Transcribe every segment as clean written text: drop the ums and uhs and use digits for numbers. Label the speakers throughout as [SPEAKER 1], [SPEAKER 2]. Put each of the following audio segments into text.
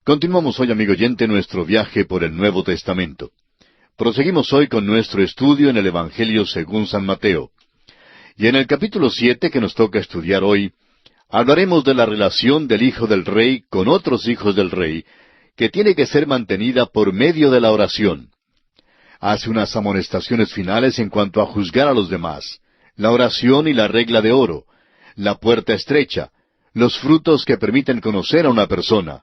[SPEAKER 1] Continuamos hoy, amigo oyente, nuestro viaje por el Nuevo Testamento. Proseguimos hoy con nuestro estudio en el Evangelio según San Mateo. Y en el capítulo 7 que nos toca estudiar hoy, hablaremos de la relación del Hijo del Rey con otros hijos del Rey, que tiene que ser mantenida por medio de la oración. Hace unas amonestaciones finales en cuanto a juzgar a los demás, la oración y la regla de oro, la puerta estrecha, los frutos que permiten conocer a una persona,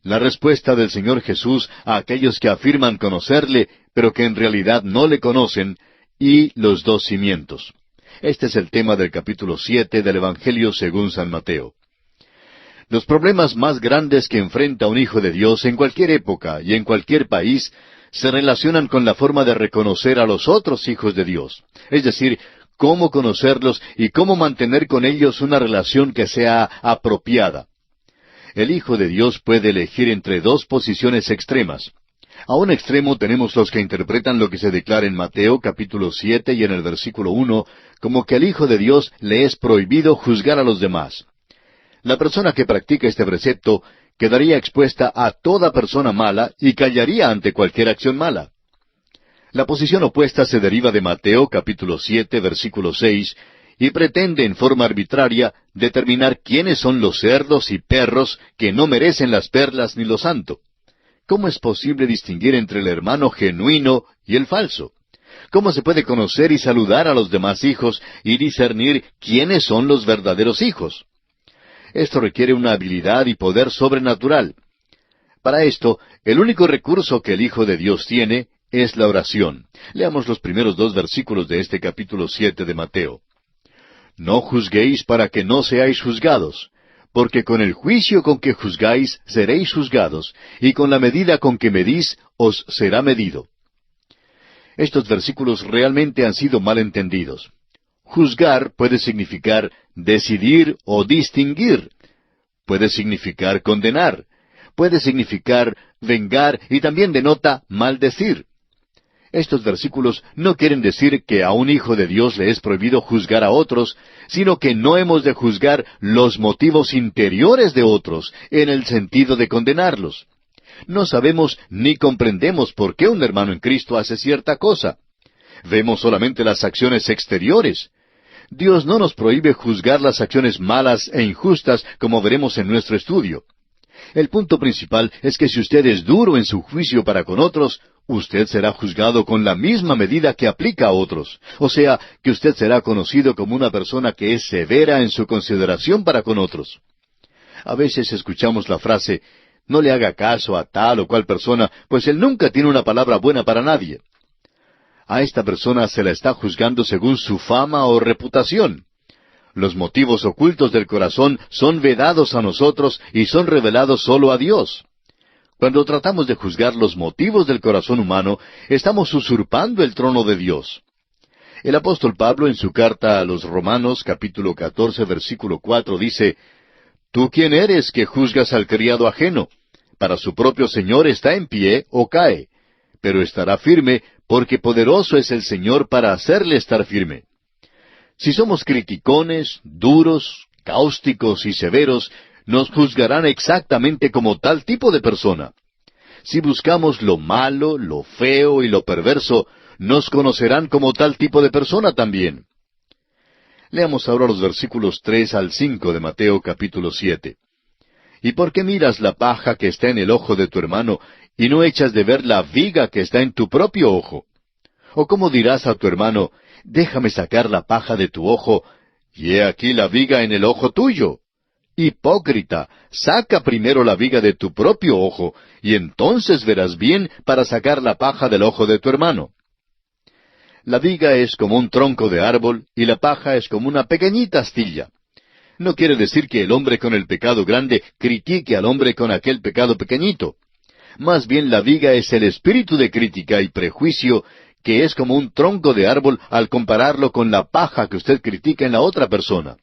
[SPEAKER 1] la respuesta del Señor Jesús a aquellos que afirman conocerle, pero que en realidad no le conocen, y los dos cimientos. Este es el tema del capítulo 7 del Evangelio según San Mateo. Los problemas más grandes que enfrenta un hijo de Dios en cualquier época y en cualquier país se relacionan con la forma de reconocer a los otros hijos de Dios, es decir, cómo conocerlos y cómo mantener con ellos una relación que sea apropiada. El Hijo de Dios puede elegir entre dos posiciones extremas. A un extremo tenemos los que interpretan lo que se declara en Mateo capítulo 7 y en el versículo 1, como que al Hijo de Dios le es prohibido juzgar a los demás. La persona que practica este precepto quedaría expuesta a toda persona mala y callaría ante cualquier acción mala. La posición opuesta se deriva de Mateo capítulo 7 versículo 6, y pretende en forma arbitraria determinar quiénes son los cerdos y perros que no merecen las perlas ni lo santo. ¿Cómo es posible distinguir entre el hermano genuino y el falso? ¿Cómo se puede conocer y saludar a los demás hijos y discernir quiénes son los verdaderos hijos? Esto requiere una habilidad y poder sobrenatural. Para esto, el único recurso que el Hijo de Dios tiene es la oración. Leamos los primeros dos versículos de este capítulo 7 de Mateo. No juzguéis para que no seáis juzgados, porque con el juicio con que juzgáis seréis juzgados, y con la medida con que medís os será medido. Estos versículos realmente han sido mal entendidos. Juzgar puede significar decidir o distinguir. Puede significar condenar. Puede significar vengar y también denota maldecir. Estos versículos no quieren decir que a un hijo de Dios le es prohibido juzgar a otros, sino que no hemos de juzgar los motivos interiores de otros, en el sentido de condenarlos. No sabemos ni comprendemos por qué un hermano en Cristo hace cierta cosa. Vemos solamente las acciones exteriores. Dios no nos prohíbe juzgar las acciones malas e injustas, como veremos en nuestro estudio. El punto principal es que si usted es duro en su juicio para con otros, usted será juzgado con la misma medida que aplica a otros. O sea, que usted será conocido como una persona que es severa en su consideración para con otros. A veces escuchamos la frase, no le haga caso a tal o cual persona, pues él nunca tiene una palabra buena para nadie. A esta persona se la está juzgando según su fama o reputación. Los motivos ocultos del corazón son vedados a nosotros y son revelados solo a Dios. Cuando tratamos de juzgar los motivos del corazón humano, estamos usurpando el trono de Dios. El apóstol Pablo en su carta a los Romanos, capítulo 14, versículo 4, dice, ¿Tú quién eres que juzgas al criado ajeno? Para su propio Señor está en pie o cae, pero estará firme, porque poderoso es el Señor para hacerle estar firme. Si somos criticones, duros, cáusticos y severos, nos juzgarán exactamente como tal tipo de persona. Si buscamos lo malo, lo feo y lo perverso, nos conocerán como tal tipo de persona también. Leamos ahora los versículos 3 al 5 de Mateo capítulo 7. ¿Y por qué miras la paja que está en el ojo de tu hermano, y no echas de ver la viga que está en tu propio ojo? ¿O cómo dirás a tu hermano, déjame sacar la paja de tu ojo, y he aquí la viga en el ojo tuyo? Hipócrita, saca primero la viga de tu propio ojo, y entonces verás bien para sacar la paja del ojo de tu hermano. La viga es como un tronco de árbol, y la paja es como una pequeñita astilla. No quiere decir que el hombre con el pecado grande critique al hombre con aquel pecado pequeñito. Más bien la viga es el espíritu de crítica y prejuicio, que es como un tronco de árbol al compararlo con la paja que usted critica en la otra persona.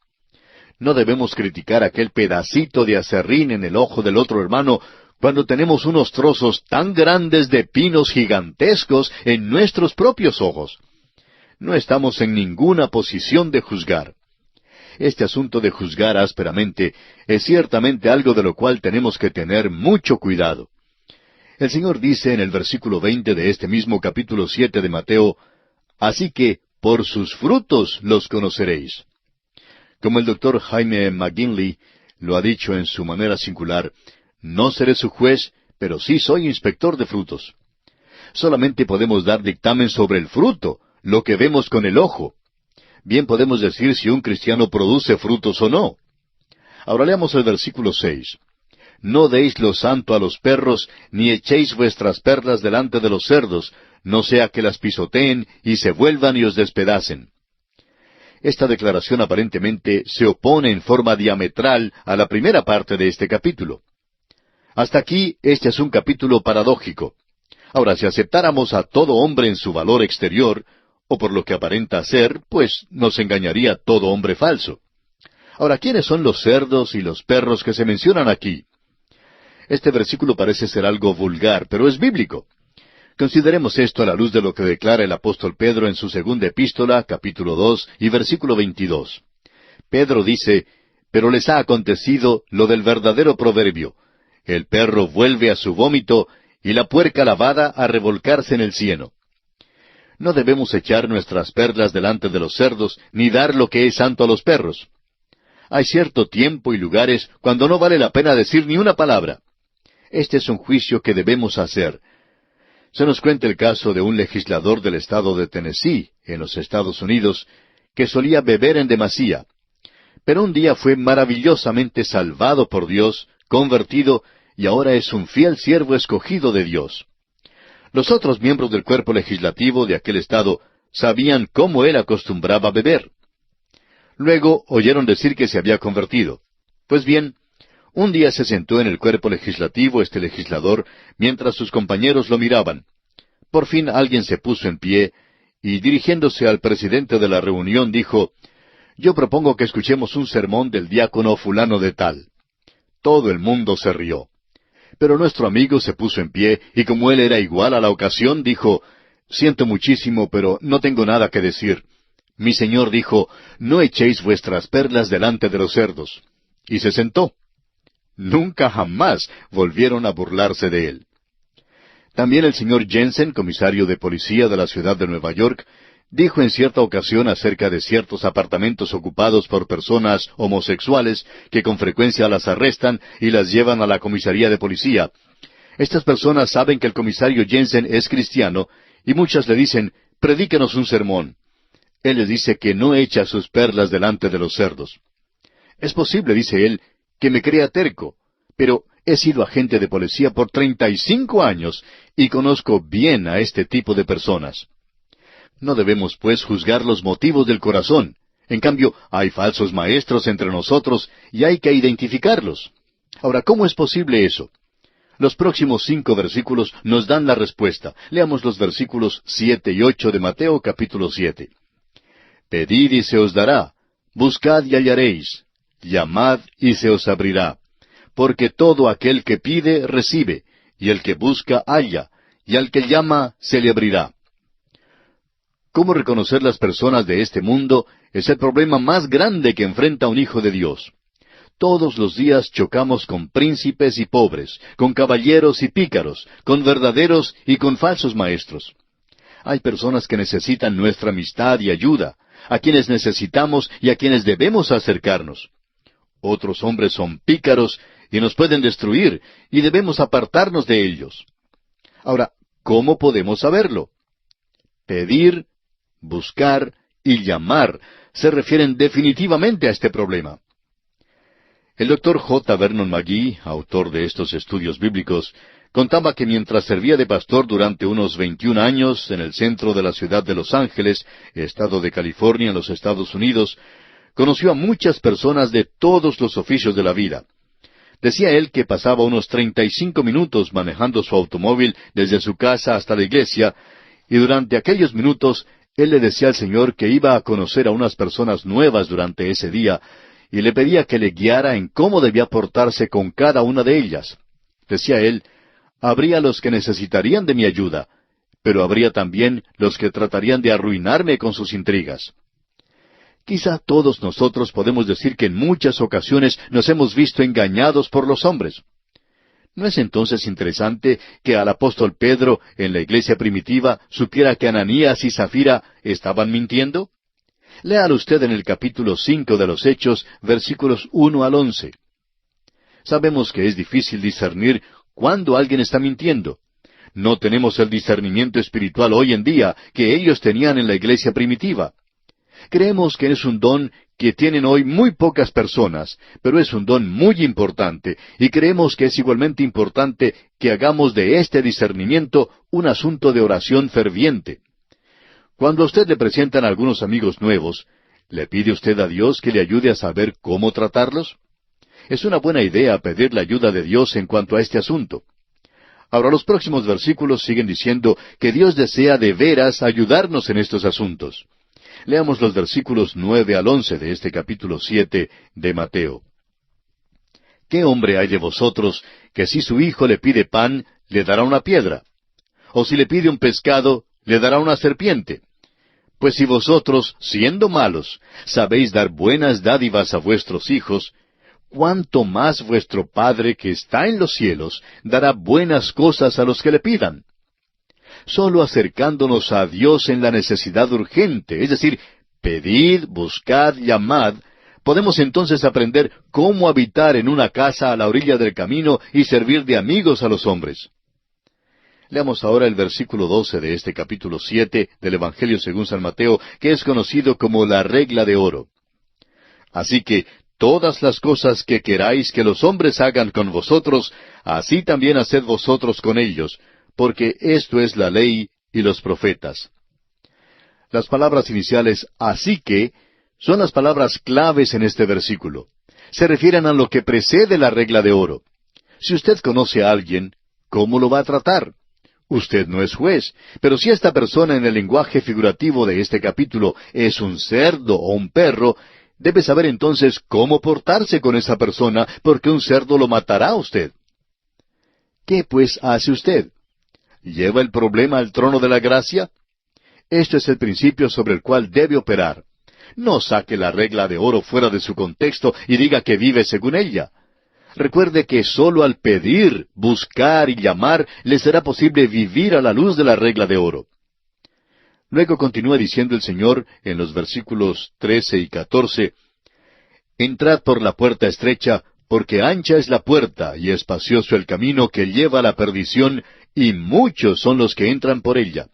[SPEAKER 1] No debemos criticar aquel pedacito de aserrín en el ojo del otro hermano cuando tenemos unos trozos tan grandes de pinos gigantescos en nuestros propios ojos. No estamos en ninguna posición de juzgar. Este asunto de juzgar ásperamente es ciertamente algo de lo cual tenemos que tener mucho cuidado. El Señor dice en el versículo 20 de este mismo capítulo 7 de Mateo, «Así que por sus frutos los conoceréis». Como el doctor Jaime McGinley lo ha dicho en su manera singular, «No seré su juez, pero sí soy inspector de frutos». Solamente podemos dar dictamen sobre el fruto, lo que vemos con el ojo. Bien podemos decir si un cristiano produce frutos o no. Ahora leamos el versículo 6. «No deis lo santo a los perros, ni echéis vuestras perlas delante de los cerdos, no sea que las pisoteen y se vuelvan y os despedacen». Esta declaración aparentemente se opone en forma diametral a la primera parte de este capítulo. Hasta aquí, este es un capítulo paradójico. Ahora, si aceptáramos a todo hombre en su valor exterior, o por lo que aparenta ser, pues nos engañaría todo hombre falso. Ahora, ¿quiénes son los cerdos y los perros que se mencionan aquí? Este versículo parece ser algo vulgar, pero es bíblico. Consideremos esto a la luz de lo que declara el apóstol Pedro en su segunda epístola, capítulo 2, y versículo 22. Pedro dice, «Pero les ha acontecido lo del verdadero proverbio. El perro vuelve a su vómito, y la puerca lavada a revolcarse en el cieno». No debemos echar nuestras perlas delante de los cerdos, ni dar lo que es santo a los perros. Hay cierto tiempo y lugares cuando no vale la pena decir ni una palabra. Este es un juicio que debemos hacer. Se nos cuenta el caso de un legislador del estado de Tennessee, en los Estados Unidos, que solía beber en demasía. Pero un día fue maravillosamente salvado por Dios, convertido, y ahora es un fiel siervo escogido de Dios. Los otros miembros del cuerpo legislativo de aquel estado sabían cómo él acostumbraba beber. Luego oyeron decir que se había convertido. Pues bien, un día se sentó en el cuerpo legislativo este legislador mientras sus compañeros lo miraban. Por fin alguien se puso en pie y dirigiéndose al presidente de la reunión dijo, «Yo propongo que escuchemos un sermón del diácono fulano de tal». Todo el mundo se rió. Pero nuestro amigo se puso en pie y como él era igual a la ocasión, dijo, «Siento muchísimo, pero no tengo nada que decir. Mi Señor dijo, no echéis vuestras perlas delante de los cerdos». Y se sentó. Nunca jamás volvieron a burlarse de él. También el señor Jensen, comisario de policía de la ciudad de Nueva York, dijo en cierta ocasión acerca de ciertos apartamentos ocupados por personas homosexuales que con frecuencia las arrestan y las llevan a la comisaría de policía. Estas personas saben que el comisario Jensen es cristiano y muchas le dicen, «Predíquenos un sermón». Él les dice que no echa sus perlas delante de los cerdos. Es posible, dice él, que me crea terco, pero he sido agente de policía por 35 años y conozco bien a este tipo de personas. No debemos, pues, juzgar los motivos del corazón. En cambio, hay falsos maestros entre nosotros y hay que identificarlos. Ahora, ¿cómo es posible eso? Los próximos 5 versículos nos dan la respuesta. Leamos los versículos 7 y 8 de Mateo capítulo 7. «Pedid y se os dará, buscad y hallaréis, llamad y se os abrirá. Porque todo aquel que pide, recibe, y el que busca, halla, y al que llama, se le abrirá». ¿Cómo reconocer las personas de este mundo? Es el problema más grande que enfrenta un hijo de Dios. Todos los días chocamos con príncipes y pobres, con caballeros y pícaros, con verdaderos y con falsos maestros. Hay personas que necesitan nuestra amistad y ayuda, a quienes necesitamos y a quienes debemos acercarnos. Otros hombres son pícaros y nos pueden destruir, y debemos apartarnos de ellos. Ahora, ¿cómo podemos saberlo? Pedir, buscar y llamar se refieren definitivamente a este problema. El doctor J. Vernon McGee, autor de estos estudios bíblicos, contaba que mientras servía de pastor durante unos 21 años en el centro de la ciudad de Los Ángeles, estado de California, en los Estados Unidos, conoció a muchas personas de todos los oficios de la vida. Decía él que pasaba unos 35 minutos manejando su automóvil desde su casa hasta la iglesia, y durante aquellos minutos él le decía al Señor que iba a conocer a unas personas nuevas durante ese día, y le pedía que le guiara en cómo debía portarse con cada una de ellas. Decía él, habría los que necesitarían de mi ayuda, pero habría también los que tratarían de arruinarme con sus intrigas. Quizá todos nosotros podemos decir que en muchas ocasiones nos hemos visto engañados por los hombres. ¿No es entonces interesante que al apóstol Pedro en la iglesia primitiva supiera que Ananías y Zafira estaban mintiendo? Léalo usted en el capítulo 5 de los Hechos, versículos 1 al 11. Sabemos que es difícil discernir cuándo alguien está mintiendo. No tenemos el discernimiento espiritual hoy en día que ellos tenían en la iglesia primitiva. Creemos que es un don que tienen hoy muy pocas personas, pero es un don muy importante, y creemos que es igualmente importante que hagamos de este discernimiento un asunto de oración ferviente. Cuando a usted le presentan algunos amigos nuevos, ¿le pide usted a Dios que le ayude a saber cómo tratarlos? Es una buena idea pedir la ayuda de Dios en cuanto a este asunto. Ahora, los próximos versículos siguen diciendo que Dios desea de veras ayudarnos en estos asuntos. Leamos los versículos 9 al 11 de este capítulo 7 de Mateo. ¿Qué hombre hay de vosotros que si su hijo le pide pan, le dará una piedra? ¿O si le pide un pescado, le dará una serpiente? Pues si vosotros, siendo malos, sabéis dar buenas dádivas a vuestros hijos, ¿cuánto más vuestro Padre que está en los cielos dará buenas cosas a los que le pidan? Solo acercándonos a Dios en la necesidad urgente, es decir, pedid, buscad, llamad, podemos entonces aprender cómo habitar en una casa a la orilla del camino y servir de amigos a los hombres. Leamos ahora el versículo 12 de este capítulo 7 del Evangelio según San Mateo, que es conocido como la regla de oro. Así que todas las cosas que queráis que los hombres hagan con vosotros, así también haced vosotros con ellos, porque esto es la ley y los profetas. Las palabras iniciales así que son las palabras claves en este versículo. Se refieren a lo que precede la regla de oro. Si usted conoce a alguien, ¿cómo lo va a tratar? Usted no es juez, pero si esta persona en el lenguaje figurativo de este capítulo es un cerdo o un perro, debe saber entonces cómo portarse con esa persona, porque un cerdo lo matará a usted. ¿Qué pues hace usted? ¿Lleva el problema al trono de la gracia? Este es el principio sobre el cual debe operar. No saque la regla de oro fuera de su contexto y diga que vive según ella. Recuerde que sólo al pedir, buscar y llamar le será posible vivir a la luz de la regla de oro. Luego continúa diciendo el Señor en los versículos 13 y 14, «Entrad por la puerta estrecha, porque ancha es la puerta y espacioso el camino que lleva a la perdición, y muchos son los que entran por ella.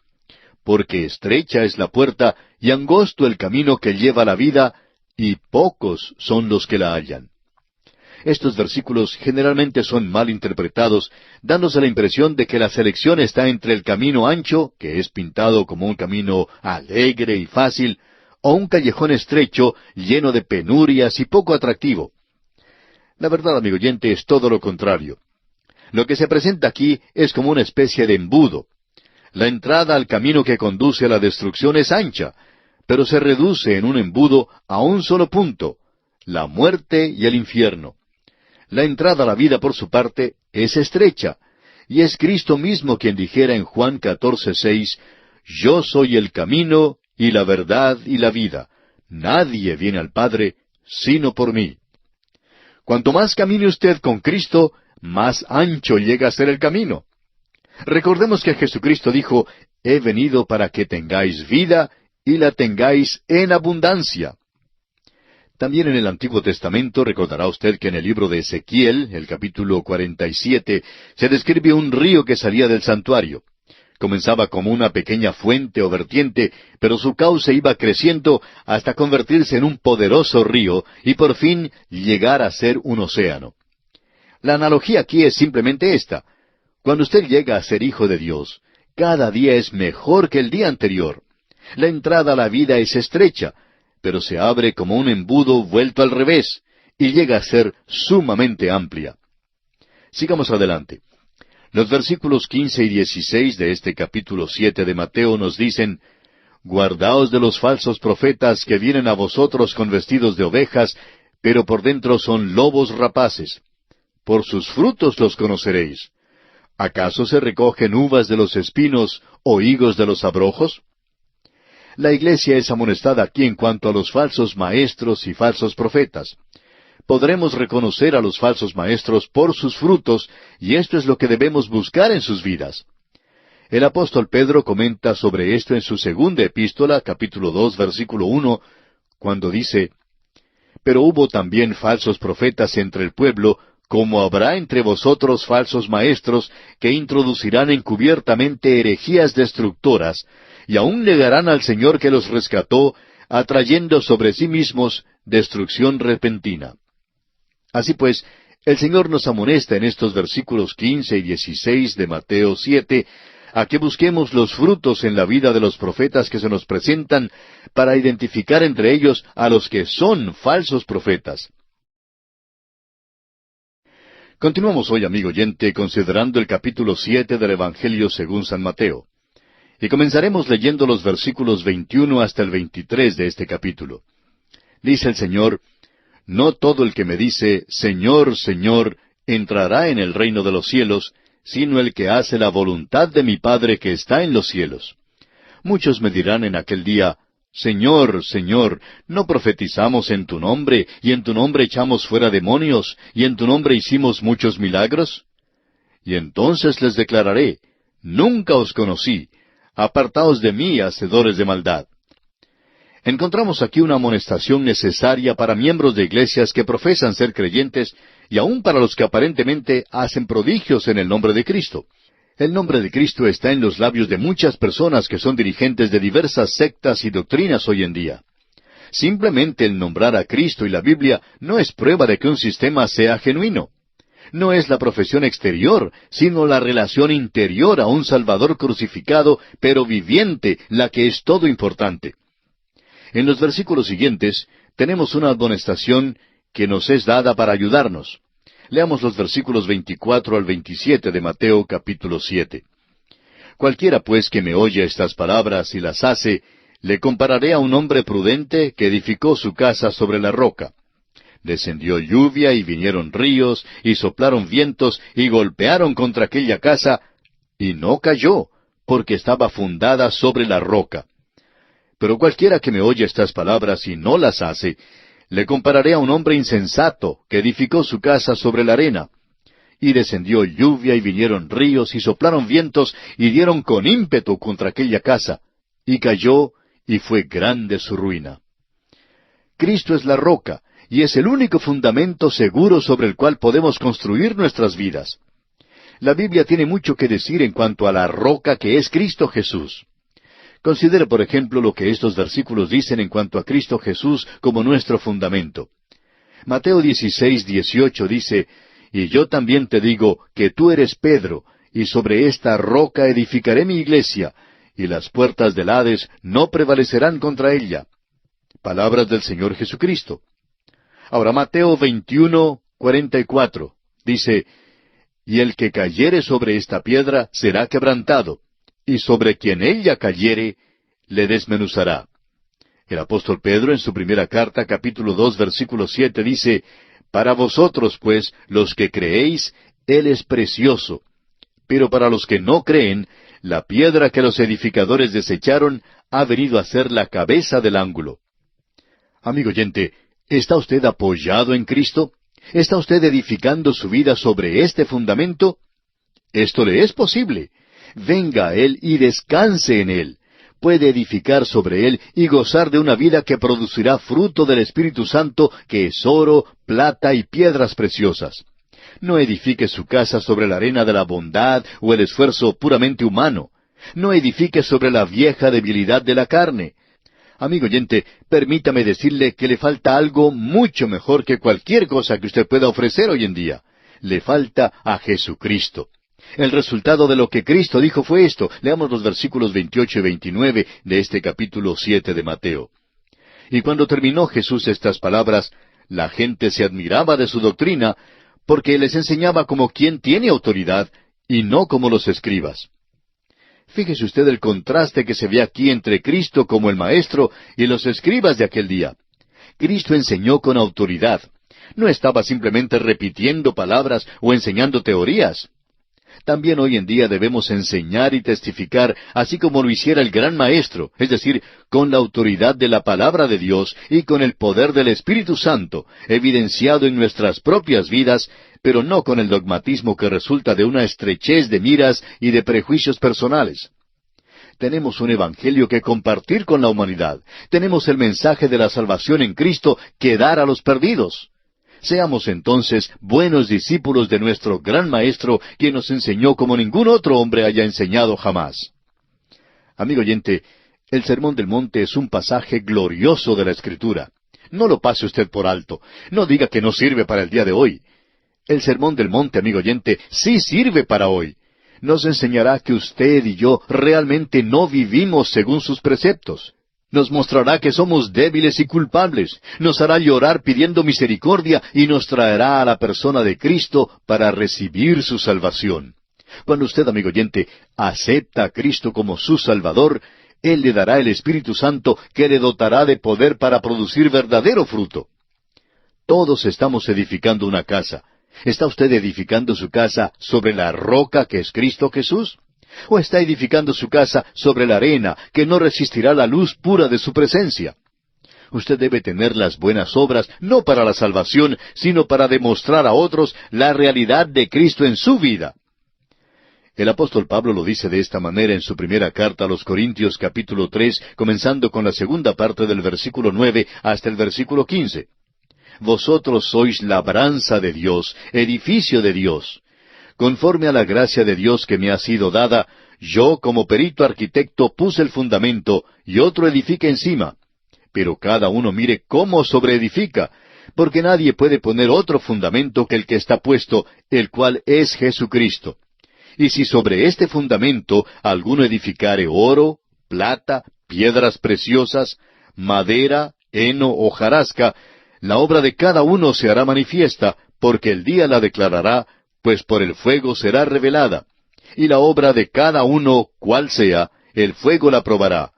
[SPEAKER 1] Porque estrecha es la puerta y angosto el camino que lleva a la vida, y pocos son los que la hallan». Estos versículos generalmente son mal interpretados, dándose la impresión de que la selección está entre el camino ancho, que es pintado como un camino alegre y fácil, o un callejón estrecho, lleno de penurias y poco atractivo. La verdad, amigo oyente, es todo lo contrario. Lo que se presenta aquí es como una especie de embudo. La entrada al camino que conduce a la destrucción es ancha, pero se reduce en un embudo a un solo punto, la muerte y el infierno. La entrada a la vida, por su parte, es estrecha, y es Cristo mismo quien dijera en Juan 14:6, «Yo soy el camino, y la verdad, y la vida. Nadie viene al Padre, sino por mí». Cuanto más camine usted con Cristo, más ancho llega a ser el camino. Recordemos que Jesucristo dijo, «He venido para que tengáis vida, y la tengáis en abundancia». También en el Antiguo Testamento recordará usted que en el libro de Ezequiel, el capítulo 47, se describe un río que salía del santuario. Comenzaba como una pequeña fuente o vertiente, pero su cauce iba creciendo hasta convertirse en un poderoso río y por fin llegar a ser un océano. La analogía aquí es simplemente esta. Cuando usted llega a ser hijo de Dios, cada día es mejor que el día anterior. La entrada a la vida es estrecha, pero se abre como un embudo vuelto al revés, y llega a ser sumamente amplia. Sigamos adelante. Los versículos 15 y 16 de este capítulo 7 de Mateo nos dicen, «Guardaos de los falsos profetas que vienen a vosotros con vestidos de ovejas, pero por dentro son lobos rapaces. Por sus frutos los conoceréis. ¿Acaso se recogen uvas de los espinos o higos de los abrojos?» La iglesia es amonestada aquí en cuanto a los falsos maestros y falsos profetas. Podremos reconocer a los falsos maestros por sus frutos, y esto es lo que debemos buscar en sus vidas. El apóstol Pedro comenta sobre esto en su segunda epístola, capítulo 2, versículo 1, cuando dice: «Pero hubo también falsos profetas entre el pueblo, como habrá entre vosotros falsos maestros, que introducirán encubiertamente herejías destructoras, y aun negarán al Señor que los rescató, atrayendo sobre sí mismos destrucción repentina». Así pues, el Señor nos amonesta en estos versículos 15 y 16 de Mateo 7, a que busquemos los frutos en la vida de los profetas que se nos presentan, para identificar entre ellos a los que son falsos profetas. Continuamos hoy, amigo oyente, considerando el capítulo 7 del Evangelio según San Mateo. Y comenzaremos leyendo los versículos 21 hasta el 23 de este capítulo. Dice el Señor: «No todo el que me dice, Señor, Señor, entrará en el reino de los cielos, sino el que hace la voluntad de mi Padre que está en los cielos. Muchos me dirán en aquel día, Señor, Señor, ¿no profetizamos en tu nombre, y en tu nombre echamos fuera demonios, y en tu nombre hicimos muchos milagros? Y entonces les declararé, Nunca os conocí, apartaos de mí, hacedores de maldad». Encontramos aquí una amonestación necesaria para miembros de iglesias que profesan ser creyentes, y aun para los que aparentemente hacen prodigios en el nombre de Cristo. El nombre de Cristo está en los labios de muchas personas que son dirigentes de diversas sectas y doctrinas hoy en día. Simplemente el nombrar a Cristo y la Biblia no es prueba de que un sistema sea genuino. No es la profesión exterior, sino la relación interior a un Salvador crucificado, pero viviente, la que es todo importante. En los versículos siguientes tenemos una admonestación que nos es dada para ayudarnos. Leamos los versículos 24 al 27 de Mateo capítulo 7. «Cualquiera pues que me oye estas palabras y las hace, le compararé a un hombre prudente que edificó su casa sobre la roca. Descendió lluvia y vinieron ríos, y soplaron vientos, y golpearon contra aquella casa, y no cayó, porque estaba fundada sobre la roca. Pero cualquiera que me oye estas palabras y no las hace, le compararé a un hombre insensato que edificó su casa sobre la arena. Y descendió lluvia y vinieron ríos y soplaron vientos y dieron con ímpetu contra aquella casa, y cayó, y fue grande su ruina». Cristo es la roca, y es el único fundamento seguro sobre el cual podemos construir nuestras vidas. La Biblia tiene mucho que decir en cuanto a la roca que es Cristo Jesús. Considere, por ejemplo, lo que estos versículos dicen en cuanto a Cristo Jesús como nuestro fundamento. Mateo 16:18 dice: «Y yo también te digo que tú eres Pedro, y sobre esta roca edificaré mi iglesia, y las puertas del Hades no prevalecerán contra ella». Palabras del Señor Jesucristo. Ahora Mateo 21:44 dice: «Y el que cayere sobre esta piedra será quebrantado, y sobre quien ella cayere, le desmenuzará». El apóstol Pedro en su primera carta, capítulo 2, versículo 7, dice: «Para vosotros, pues, los que creéis, Él es precioso. Pero para los que no creen, la piedra que los edificadores desecharon ha venido a ser la cabeza del ángulo». Amigo oyente, ¿está usted apoyado en Cristo? ¿Está usted edificando su vida sobre este fundamento? Esto le es posible. Venga a Él y descanse en Él. Puede edificar sobre Él y gozar de una vida que producirá fruto del Espíritu Santo, que es oro, plata y piedras preciosas. No edifique su casa sobre la arena de la bondad o el esfuerzo puramente humano. No edifique sobre la vieja debilidad de la carne. Amigo oyente, permítame decirle que le falta algo mucho mejor que cualquier cosa que usted pueda ofrecer hoy en día. Le falta a Jesucristo. El resultado de lo que Cristo dijo fue esto. Leamos los versículos 28 y 29 de este capítulo 7 de Mateo. «Y cuando terminó Jesús estas palabras, la gente se admiraba de su doctrina, porque les enseñaba como quien tiene autoridad, y no como los escribas». Fíjese usted el contraste que se ve aquí entre Cristo como el Maestro y los escribas de aquel día. Cristo enseñó con autoridad. No estaba simplemente repitiendo palabras o enseñando teorías. También hoy en día debemos enseñar y testificar, así como lo hiciera el gran Maestro, es decir, con la autoridad de la palabra de Dios y con el poder del Espíritu Santo, evidenciado en nuestras propias vidas, pero no con el dogmatismo que resulta de una estrechez de miras y de prejuicios personales. Tenemos un evangelio que compartir con la humanidad. Tenemos el mensaje de la salvación en Cristo que dar a los perdidos. Seamos entonces buenos discípulos de nuestro gran Maestro, quien nos enseñó como ningún otro hombre haya enseñado jamás. Amigo oyente, el Sermón del Monte es un pasaje glorioso de la Escritura. No lo pase usted por alto. No diga que no sirve para el día de hoy. El Sermón del Monte, amigo oyente, sí sirve para hoy. Nos enseñará que usted y yo realmente no vivimos según sus preceptos. Nos mostrará que somos débiles y culpables. Nos hará llorar pidiendo misericordia y nos traerá a la persona de Cristo para recibir su salvación. Cuando usted, amigo oyente, acepta a Cristo como su Salvador, Él le dará el Espíritu Santo que le dotará de poder para producir verdadero fruto. Todos estamos edificando una casa. ¿Está usted edificando su casa sobre la roca que es Cristo Jesús? ¿O está edificando su casa sobre la arena que no resistirá la luz pura de su presencia? Usted debe tener las buenas obras no para la salvación, sino para demostrar a otros la realidad de Cristo en su vida. El apóstol Pablo lo dice de esta manera en su primera carta a los Corintios capítulo 3, comenzando con la segunda parte del versículo 9 hasta el versículo 15. Vosotros sois labranza de Dios, edificio de Dios. Conforme a la gracia de Dios que me ha sido dada, yo como perito arquitecto puse el fundamento, y otro edifica encima. Pero cada uno mire cómo sobreedifica, porque nadie puede poner otro fundamento que el que está puesto, el cual es Jesucristo. Y si sobre este fundamento alguno edificare oro, plata, piedras preciosas, madera, heno o hojarasca, la obra de cada uno se hará manifiesta, porque el día la declarará, pues por el fuego será revelada. Y la obra de cada uno, cual sea, el fuego la probará.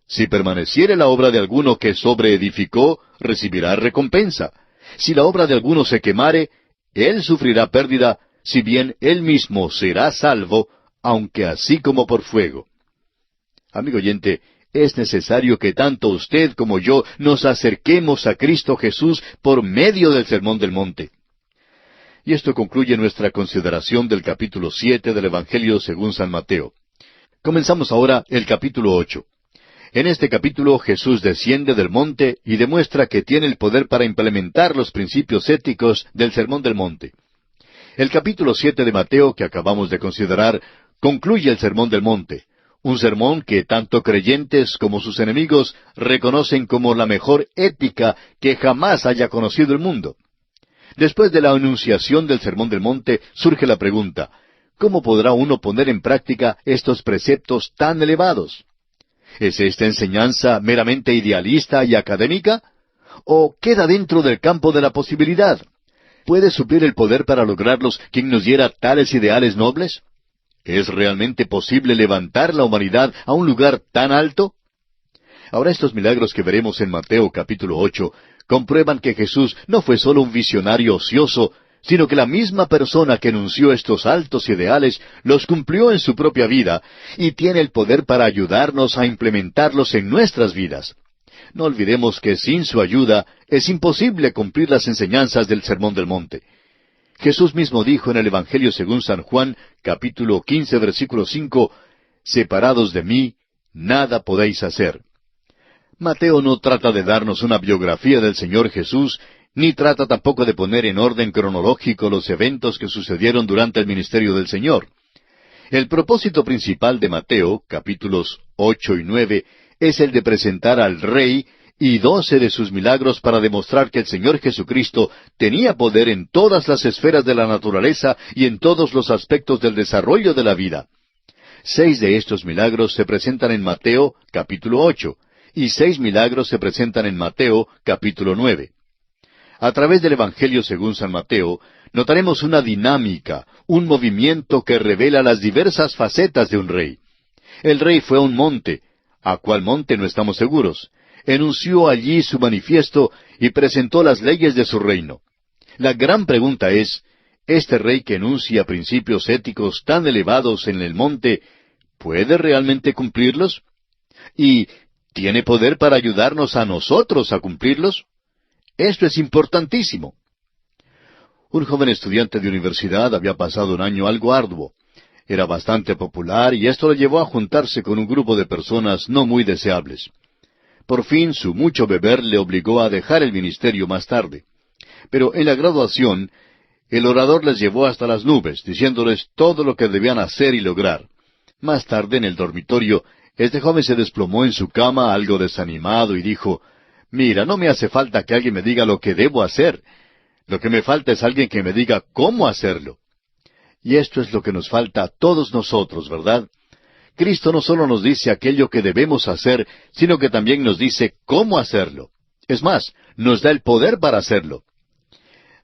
[SPEAKER 1] Si permaneciere la obra de alguno que sobreedificó, recibirá recompensa. Si la obra de alguno se quemare, él sufrirá pérdida, si bien él mismo será salvo, aunque así como por fuego. Amigo oyente, es necesario que tanto usted como yo nos acerquemos a Cristo Jesús por medio del Sermón del Monte. Y esto concluye nuestra consideración del capítulo 7 del Evangelio según San Mateo. Comenzamos ahora el capítulo 8. En este capítulo Jesús desciende del monte y demuestra que tiene el poder para implementar los principios éticos del Sermón del Monte. El capítulo 7 de Mateo que acabamos de considerar concluye el Sermón del Monte, un sermón que tanto creyentes como sus enemigos reconocen como la mejor ética que jamás haya conocido el mundo. Después de la enunciación del Sermón del Monte surge la pregunta, ¿cómo podrá uno poner en práctica estos preceptos tan elevados? ¿Es esta enseñanza meramente idealista y académica? ¿O queda dentro del campo de la posibilidad? ¿Puede suplir el poder para lograrlos quien nos diera tales ideales nobles? ¿Es realmente posible levantar la humanidad a un lugar tan alto? Ahora estos milagros que veremos en Mateo capítulo 8 comprueban que Jesús no fue solo un visionario ocioso, sino que la misma persona que enunció estos altos ideales los cumplió en su propia vida y tiene el poder para ayudarnos a implementarlos en nuestras vidas. No olvidemos que sin su ayuda es imposible cumplir las enseñanzas del Sermón del Monte. Jesús mismo dijo en el Evangelio según San Juan, capítulo 15, versículo 5, «Separados de mí, nada podéis hacer». Mateo no trata de darnos una biografía del Señor Jesús, ni trata tampoco de poner en orden cronológico los eventos que sucedieron durante el ministerio del Señor. El propósito principal de Mateo, capítulos 8 y 9, es el de presentar al Rey y 12 de sus milagros para demostrar que el Señor Jesucristo tenía poder en todas las esferas de la naturaleza y en todos los aspectos del desarrollo de la vida. 6 de estos milagros se presentan en Mateo, capítulo 8, y 6 milagros se presentan en Mateo, capítulo 9. A través del Evangelio según San Mateo, notaremos una dinámica, un movimiento que revela las diversas facetas de un rey. El rey fue a un monte. ¿A cuál monte? No estamos seguros. Enunció allí su manifiesto y presentó las leyes de su reino. La gran pregunta es, este rey que enuncia principios éticos tan elevados en el monte, ¿puede realmente cumplirlos? ¿Y tiene poder para ayudarnos a nosotros a cumplirlos? Esto es importantísimo. Un joven estudiante de universidad había pasado un año algo arduo. Era bastante popular y esto le llevó a juntarse con un grupo de personas no muy deseables. Por fin, su mucho beber le obligó a dejar el ministerio más tarde. Pero en la graduación, el orador les llevó hasta las nubes, diciéndoles todo lo que debían hacer y lograr. Más tarde, en el dormitorio, este joven se desplomó en su cama algo desanimado y dijo, «Mira, no me hace falta que alguien me diga lo que debo hacer. Lo que me falta es alguien que me diga cómo hacerlo». Y esto es lo que nos falta a todos nosotros, ¿verdad? Cristo no solo nos dice aquello que debemos hacer, sino que también nos dice cómo hacerlo. Es más, nos da el poder para hacerlo.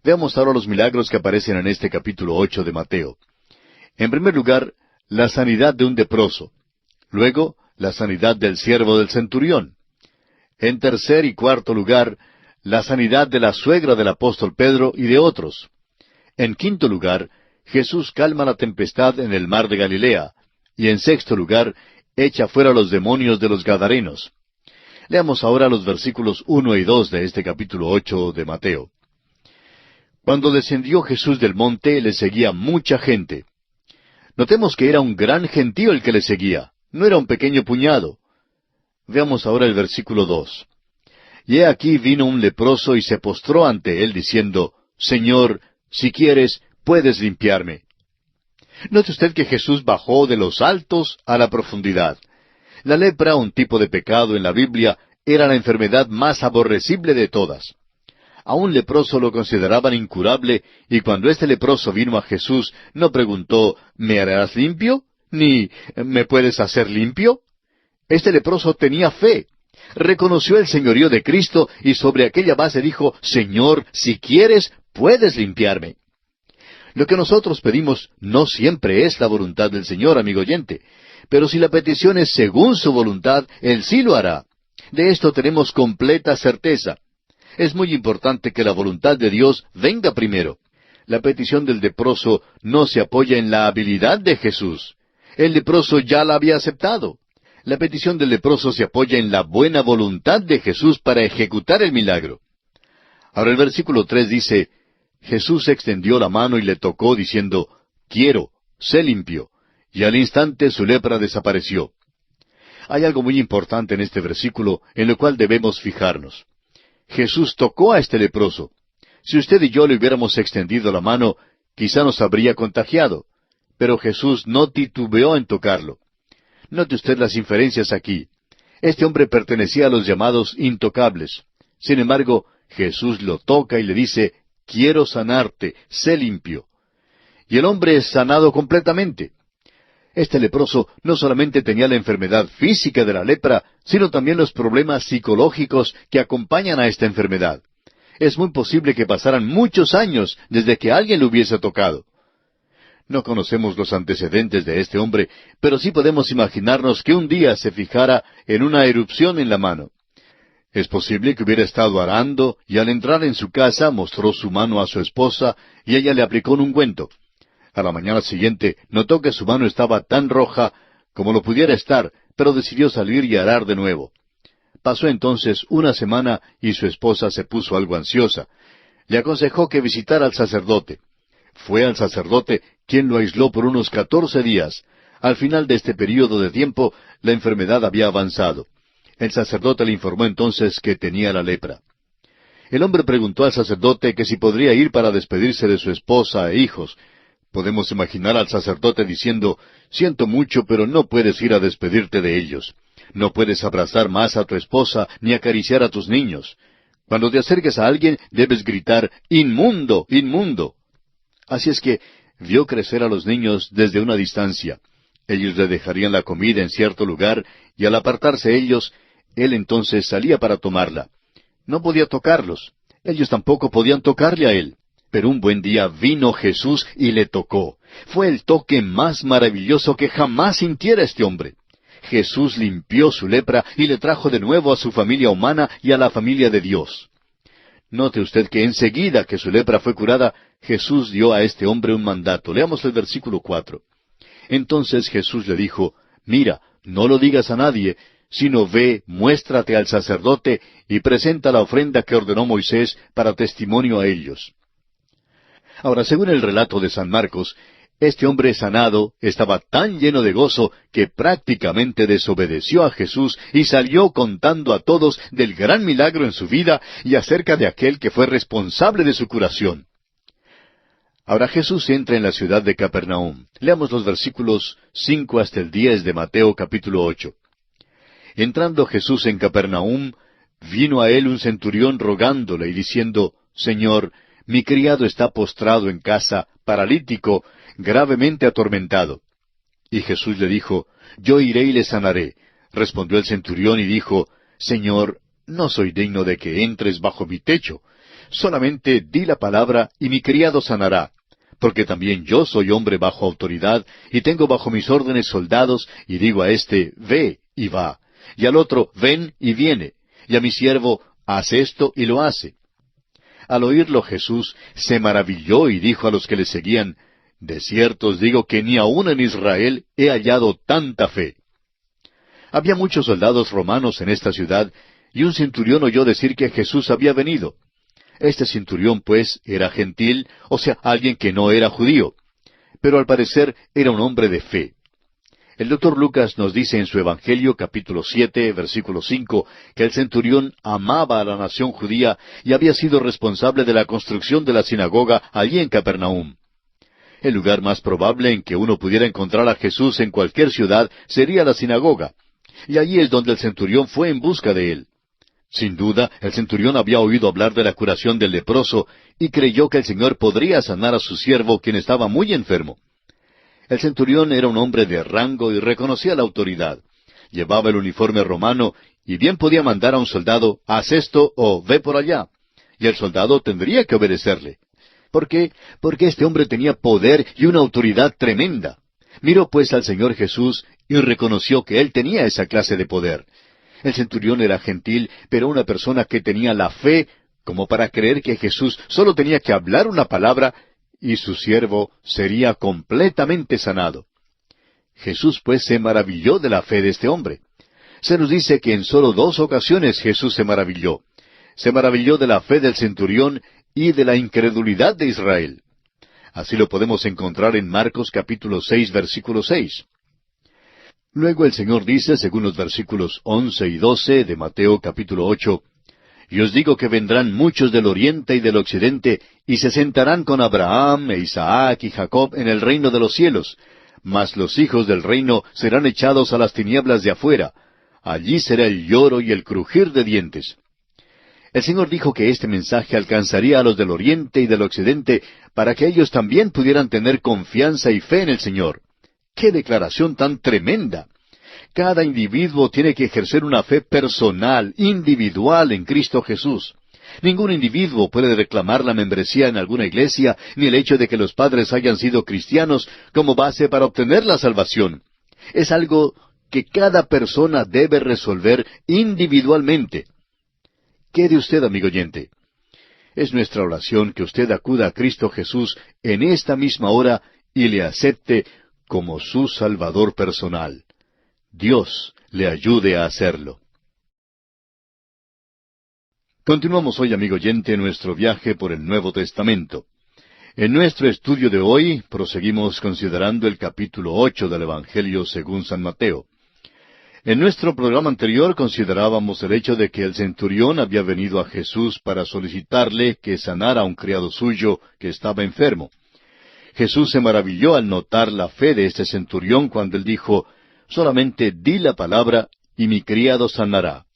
[SPEAKER 1] Veamos ahora los milagros que aparecen en este capítulo 8 de Mateo. En primer lugar, la sanidad de un leproso. Luego, la sanidad del siervo del centurión. En tercer y cuarto lugar, la sanidad de la suegra del apóstol Pedro y de otros. En quinto lugar, Jesús calma la tempestad en el mar de Galilea. Y en sexto lugar, echa fuera los demonios de los Gadarenos. Leamos ahora los versículos 1 y 2 de este capítulo 8 de Mateo. Cuando descendió Jesús del monte, le seguía mucha gente. Notemos que era un gran gentío el que le seguía, no era un pequeño puñado. Veamos ahora el versículo 2. Y he aquí vino un leproso y se postró ante él, diciendo, «Señor, si quieres, puedes limpiarme». Note usted que Jesús bajó de los altos a la profundidad. La lepra, un tipo de pecado en la Biblia, era la enfermedad más aborrecible de todas. A un leproso lo consideraban incurable, y cuando este leproso vino a Jesús, no preguntó, «¿Me harás limpio?», ni «¿Me puedes hacer limpio?». Este leproso tenía fe. Reconoció el señorío de Cristo, y sobre aquella base dijo, «Señor, si quieres, puedes limpiarme». Lo que nosotros pedimos no siempre es la voluntad del Señor, amigo oyente. Pero si la petición es según su voluntad, Él sí lo hará. De esto tenemos completa certeza. Es muy importante que la voluntad de Dios venga primero. La petición del leproso no se apoya en la habilidad de Jesús. El leproso ya la había aceptado. La petición del leproso se apoya en la buena voluntad de Jesús para ejecutar el milagro. Ahora el versículo 3 dice, Jesús extendió la mano y le tocó, diciendo, «Quiero, sé limpio». Y al instante su lepra desapareció. Hay algo muy importante en este versículo en lo cual debemos fijarnos. Jesús tocó a este leproso. Si usted y yo le hubiéramos extendido la mano, quizá nos habría contagiado. Pero Jesús no titubeó en tocarlo. Note usted las inferencias aquí. Este hombre pertenecía a los llamados intocables. Sin embargo, Jesús lo toca y le dice, «Quiero sanarte, sé limpio». Y el hombre es sanado completamente. Este leproso no solamente tenía la enfermedad física de la lepra, sino también los problemas psicológicos que acompañan a esta enfermedad. Es muy posible que pasaran muchos años desde que alguien lo hubiese tocado. No conocemos los antecedentes de este hombre, pero sí podemos imaginarnos que un día se fijara en una erupción en la mano. Es posible que hubiera estado arando y al entrar en su casa mostró su mano a su esposa y ella le aplicó un ungüento. A la mañana siguiente notó que su mano estaba tan roja como lo pudiera estar, pero decidió salir y arar de nuevo. Pasó entonces una semana y su esposa se puso algo ansiosa. Le aconsejó que visitara al sacerdote. Fue al sacerdote, quien lo aisló por unos 14 días. Al final de este período de tiempo, la enfermedad había avanzado. El sacerdote le informó entonces que tenía la lepra. El hombre preguntó al sacerdote que si podría ir para despedirse de su esposa e hijos. Podemos imaginar al sacerdote diciendo, «Siento mucho, pero no puedes ir a despedirte de ellos. No puedes abrazar más a tu esposa ni acariciar a tus niños. Cuando te acerques a alguien, debes gritar, ¡Inmundo! ¡Inmundo!». Así es que vio crecer a los niños desde una distancia. Ellos le dejarían la comida en cierto lugar, y al apartarse ellos, él entonces salía para tomarla. No podía tocarlos. Ellos tampoco podían tocarle a él. Pero un buen día vino Jesús y le tocó. Fue el toque más maravilloso que jamás sintiera este hombre. Jesús limpió su lepra y le trajo de nuevo a su familia humana y a la familia de Dios. Note usted que enseguida que su lepra fue curada, Jesús dio a este hombre un mandato. Leamos el versículo 4. Entonces Jesús le dijo, mira, no lo digas a nadie, sino ve, muéstrate al sacerdote y presenta la ofrenda que ordenó Moisés para testimonio a ellos. Ahora, según el relato de San Marcos, este hombre sanado estaba tan lleno de gozo que prácticamente desobedeció a Jesús y salió contando a todos del gran milagro en su vida y acerca de aquel que fue responsable de su curación. Ahora Jesús entra en la ciudad de Capernaum. Leamos los versículos 5 hasta el 10 de Mateo capítulo 8. Entrando Jesús en Capernaum, vino a él un centurión rogándole y diciendo, Señor, mi criado está postrado en casa, paralítico, gravemente atormentado. Y Jesús le dijo, Yo iré y le sanaré. Respondió el centurión y dijo, Señor, no soy digno de que entres bajo mi techo. Solamente di la palabra y mi criado sanará. Porque también yo soy hombre bajo autoridad, y tengo bajo mis órdenes soldados, y digo a éste, ve, y va. Y al otro, ven, y viene. Y a mi siervo, haz esto, y lo hace. Al oírlo Jesús se maravilló y dijo a los que le seguían, De cierto os digo que ni aun en Israel he hallado tanta fe. Había muchos soldados romanos en esta ciudad, y un centurión oyó decir que Jesús había venido. Este centurión, pues, era gentil, o sea, alguien que no era judío. Pero al parecer era un hombre de fe. El doctor Lucas nos dice en su Evangelio, capítulo 7, versículo 5, que el centurión amaba a la nación judía y había sido responsable de la construcción de la sinagoga allí en Capernaum. El lugar más probable en que uno pudiera encontrar a Jesús en cualquier ciudad sería la sinagoga. Y allí es donde el centurión fue en busca de él. Sin duda, el centurión había oído hablar de la curación del leproso y creyó que el Señor podría sanar a su siervo, quien estaba muy enfermo. El centurión era un hombre de rango y reconocía la autoridad. Llevaba el uniforme romano y bien podía mandar a un soldado, haz esto o ve por allá. Y el soldado tendría que obedecerle. ¿Por qué? Porque este hombre tenía poder y una autoridad tremenda. Miró pues al Señor Jesús y reconoció que él tenía esa clase de poder. El centurión era gentil, pero una persona que tenía la fe como para creer que Jesús solo tenía que hablar una palabra y su siervo sería completamente sanado. Jesús pues se maravilló de la fe de este hombre. Se nos dice que en solo 2 ocasiones Jesús se maravilló. Se maravilló de la fe del centurión y de la incredulidad de Israel. Así lo podemos encontrar en Marcos capítulo 6, versículo 6. Luego el Señor dice, según los versículos 11 y 12 de Mateo capítulo 8, Y os digo que vendrán muchos del oriente y del occidente, y se sentarán con Abraham, e Isaac y Jacob en el reino de los cielos, mas los hijos del reino serán echados a las tinieblas de afuera. Allí será el lloro y el crujir de dientes. El Señor dijo que este mensaje alcanzaría a los del oriente y del occidente, para que ellos también pudieran tener confianza y fe en el Señor. ¡Qué declaración tan tremenda! Cada individuo tiene que ejercer una fe personal, individual en Cristo Jesús. Ningún individuo puede reclamar la membresía en alguna iglesia, ni el hecho de que los padres hayan sido cristianos como base para obtener la salvación. Es algo que cada persona debe resolver individualmente. ¿Qué de usted, amigo oyente? Es nuestra oración que usted acuda a Cristo Jesús en esta misma hora y le acepte como su Salvador personal. Dios le ayude a hacerlo. Continuamos hoy, amigo oyente, nuestro viaje por el Nuevo Testamento. En nuestro estudio de hoy proseguimos considerando el capítulo 8 del Evangelio según San Mateo. En nuestro programa anterior considerábamos el hecho de que el centurión había venido a Jesús para solicitarle que sanara a un criado suyo que estaba enfermo. Jesús se maravilló al notar la fe de este centurión cuando él dijo, solamente di la palabra y mi criado sanará.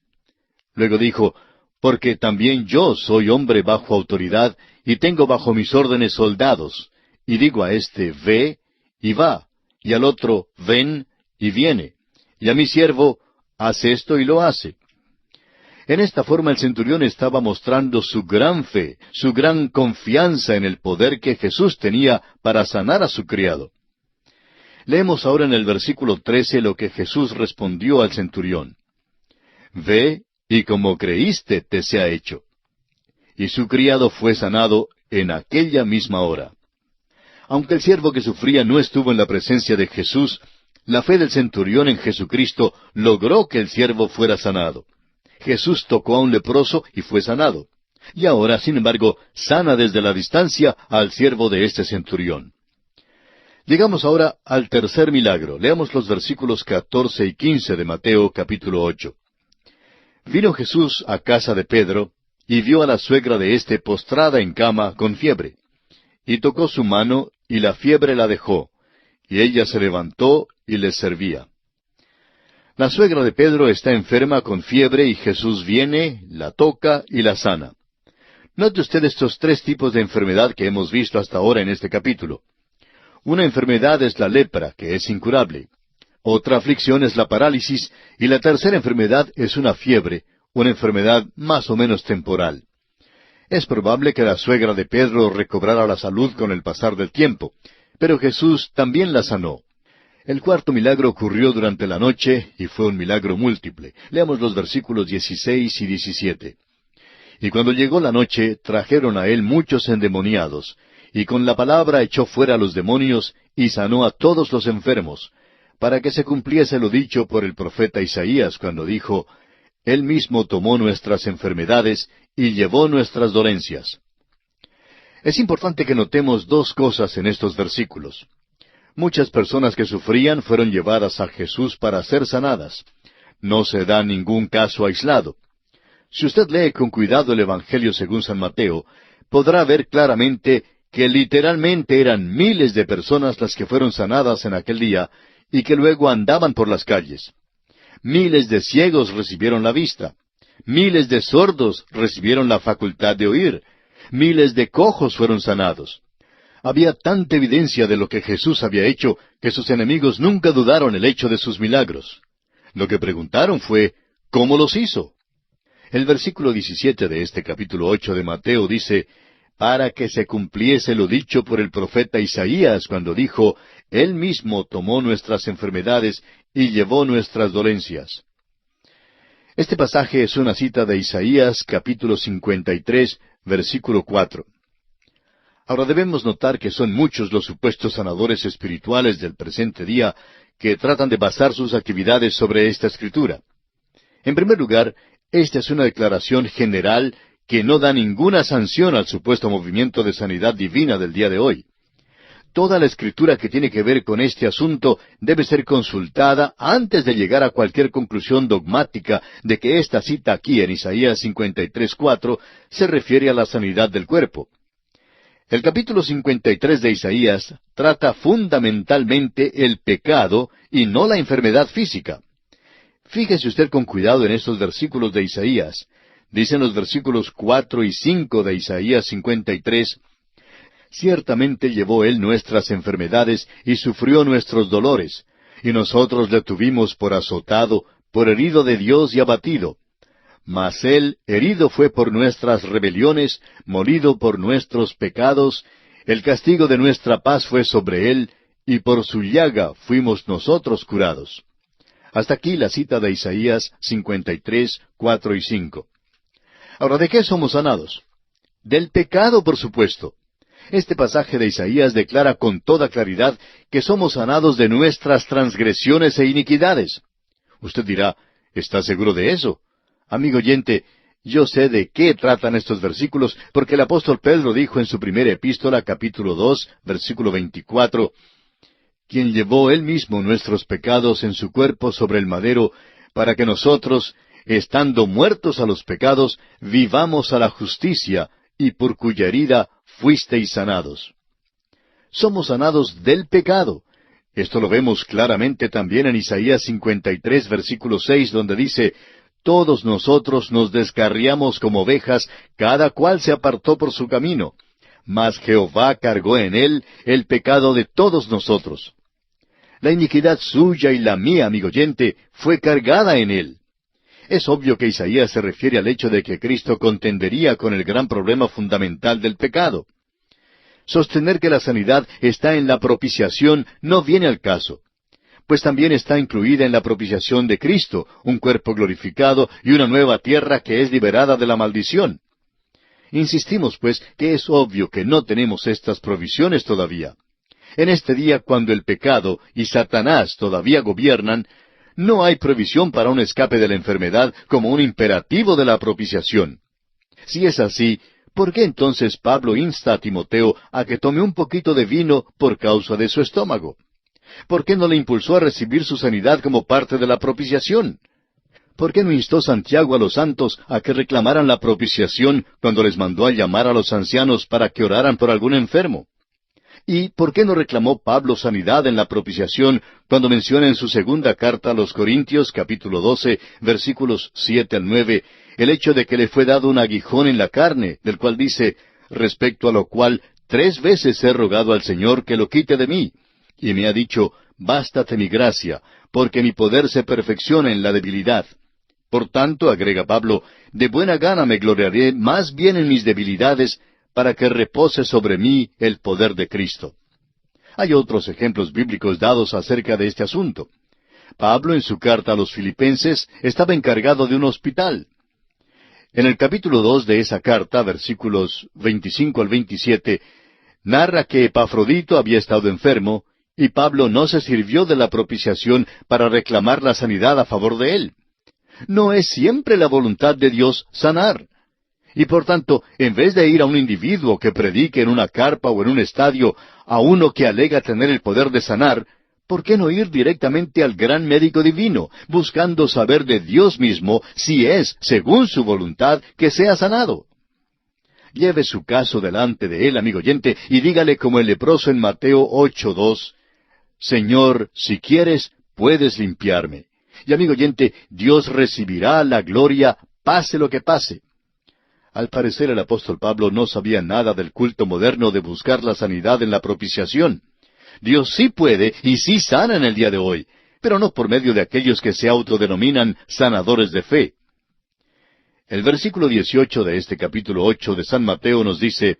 [SPEAKER 1] Luego dijo, porque también yo soy hombre bajo autoridad y tengo bajo mis órdenes soldados, y digo a éste, ve, y va, y al otro, ven, y viene, y a mi siervo, haz esto y lo hace. En esta forma el centurión estaba mostrando su gran fe, su gran confianza en el poder que Jesús tenía para sanar a su criado. Leemos ahora en el versículo 13 lo que Jesús respondió al centurión. Ve, y como creíste te sea hecho. y su criado fue sanado en aquella misma hora. Aunque el siervo que sufría no estuvo en la presencia de Jesús, la fe del centurión en Jesucristo logró que el siervo fuera sanado. Jesús tocó a un leproso y fue sanado. Y ahora, sin embargo, sana desde la distancia al siervo de este centurión. Llegamos ahora al tercer milagro. Leamos los versículos 14 y 15 de Mateo capítulo 8. Vino Jesús a casa de Pedro, y vio a la suegra de éste postrada en cama con fiebre. Y tocó su mano, y la fiebre la dejó, y ella se levantó y les servía. La suegra de Pedro está enferma con fiebre, y Jesús viene, la toca y la sana. Note usted estos tres tipos de enfermedad que hemos visto hasta ahora en este capítulo. Una enfermedad es la lepra, que es incurable. Otra aflicción es la parálisis, y la tercera enfermedad es una fiebre, una enfermedad más o menos temporal. Es probable que la suegra de Pedro recobrara la salud con el pasar del tiempo, pero Jesús también la sanó. El cuarto milagro ocurrió durante la noche, y fue un milagro múltiple. Leamos los versículos 16 y 17. Y cuando llegó la noche, trajeron a él muchos endemoniados, y con la palabra echó fuera a los demonios, y sanó a todos los enfermos, para que se cumpliese lo dicho por el profeta Isaías, cuando dijo, Él mismo tomó nuestras enfermedades, y llevó nuestras dolencias. Es importante que notemos dos cosas en estos versículos. Muchas personas que sufrían fueron llevadas a Jesús para ser sanadas. No se da ningún caso aislado. Si usted lee con cuidado el Evangelio según San Mateo, podrá ver claramente que literalmente eran miles de personas las que fueron sanadas en aquel día y que luego andaban por las calles. Miles de ciegos recibieron la vista. Miles de sordos recibieron la facultad de oír. Miles de cojos fueron sanados. Había tanta evidencia de lo que Jesús había hecho que sus enemigos nunca dudaron el hecho de sus milagros. Lo que preguntaron fue, ¿cómo los hizo? El versículo 17 de este capítulo 8 de Mateo dice, para que se cumpliese lo dicho por el profeta Isaías cuando dijo, Él mismo tomó nuestras enfermedades y llevó nuestras dolencias. Este pasaje es una cita de Isaías capítulo 53, versículo 4. Ahora debemos notar que son muchos los supuestos sanadores espirituales del presente día que tratan de basar sus actividades sobre esta escritura. En primer lugar, esta es una declaración general que no da ninguna sanción al supuesto movimiento de sanidad divina del día de hoy. Toda la escritura que tiene que ver con este asunto debe ser consultada antes de llegar a cualquier conclusión dogmática de que esta cita aquí en Isaías 53:4 se refiere a la sanidad del cuerpo. El capítulo 53 de Isaías trata fundamentalmente el pecado y no la enfermedad física. Fíjese usted con cuidado en estos versículos de Isaías. Dicen los versículos 4 y 5 de Isaías 53, ciertamente llevó Él nuestras enfermedades y sufrió nuestros dolores, y nosotros le tuvimos por azotado, por herido de Dios y abatido. Mas Él herido fue por nuestras rebeliones, molido por nuestros pecados, el castigo de nuestra paz fue sobre Él, y por su llaga fuimos nosotros curados. Hasta aquí la cita de Isaías 53, 4 y 5. Ahora, ¿de qué somos sanados? Del pecado, por supuesto. Este pasaje de Isaías declara con toda claridad que somos sanados de nuestras transgresiones e iniquidades. Usted dirá, ¿está seguro de eso? Amigo oyente, yo sé de qué tratan estos versículos, porque el apóstol Pedro dijo en su primera epístola, capítulo 2, versículo 24, quien llevó Él mismo nuestros pecados en su cuerpo sobre el madero, para que nosotros, estando muertos a los pecados, vivamos a la justicia, y por cuya herida fuisteis sanados. Somos sanados del pecado. Esto lo vemos claramente también en Isaías 53, versículo 6, donde dice, todos nosotros nos descarriamos como ovejas, cada cual se apartó por su camino, mas Jehová cargó en él el pecado de todos nosotros. La iniquidad suya y la mía, amigo oyente, fue cargada en él. Es obvio que Isaías se refiere al hecho de que Cristo contendería con el gran problema fundamental del pecado. Sostener que la sanidad está en la propiciación no viene al caso, pues también está incluida en la propiciación de Cristo, un cuerpo glorificado y una nueva tierra que es liberada de la maldición. Insistimos, pues, que es obvio que no tenemos estas provisiones todavía. En este día, cuando el pecado y Satanás todavía gobiernan, no hay provisión para un escape de la enfermedad como un imperativo de la propiciación. Si es así, ¿por qué entonces Pablo insta a Timoteo a que tome un poquito de vino por causa de su estómago? ¿Por qué no le impulsó a recibir su sanidad como parte de la propiciación? ¿Por qué no instó Santiago a los santos a que reclamaran la propiciación cuando les mandó a llamar a los ancianos para que oraran por algún enfermo? ¿Y por qué no reclamó Pablo sanidad en la propiciación cuando menciona en su segunda carta a los Corintios, capítulo 12, versículos 7 al 9, el hecho de que le fue dado un aguijón en la carne, del cual dice, respecto a lo cual 3 veces he rogado al Señor que lo quite de mí, y me ha dicho, bástate mi gracia, porque mi poder se perfecciona en la debilidad. Por tanto, agrega Pablo, de buena gana me gloriaré más bien en mis debilidades, para que repose sobre mí el poder de Cristo. Hay otros ejemplos bíblicos dados acerca de este asunto. Pablo, en su carta a los Filipenses, estaba encargado de un hospital. En el capítulo 2 de esa carta, versículos 25 al 27, narra que Epafrodito había estado enfermo, y Pablo no se sirvió de la propiciación para reclamar la sanidad a favor de él. No es siempre la voluntad de Dios sanar. Y por tanto, en vez de ir a un individuo que predique en una carpa o en un estadio, a uno que alega tener el poder de sanar, ¿por qué no ir directamente al gran médico divino, buscando saber de Dios mismo si es, según su voluntad, que sea sanado? Lleve su caso delante de él, amigo oyente, y dígale como el leproso en Mateo 8:2, Señor, si quieres, puedes limpiarme. Y amigo oyente, Dios recibirá la gloria, pase lo que pase. Al parecer el apóstol Pablo no sabía nada del culto moderno de buscar la sanidad en la propiciación. Dios sí puede y sí sana en el día de hoy, pero no por medio de aquellos que se autodenominan sanadores de fe. El versículo 18 de este capítulo 8 de San Mateo nos dice,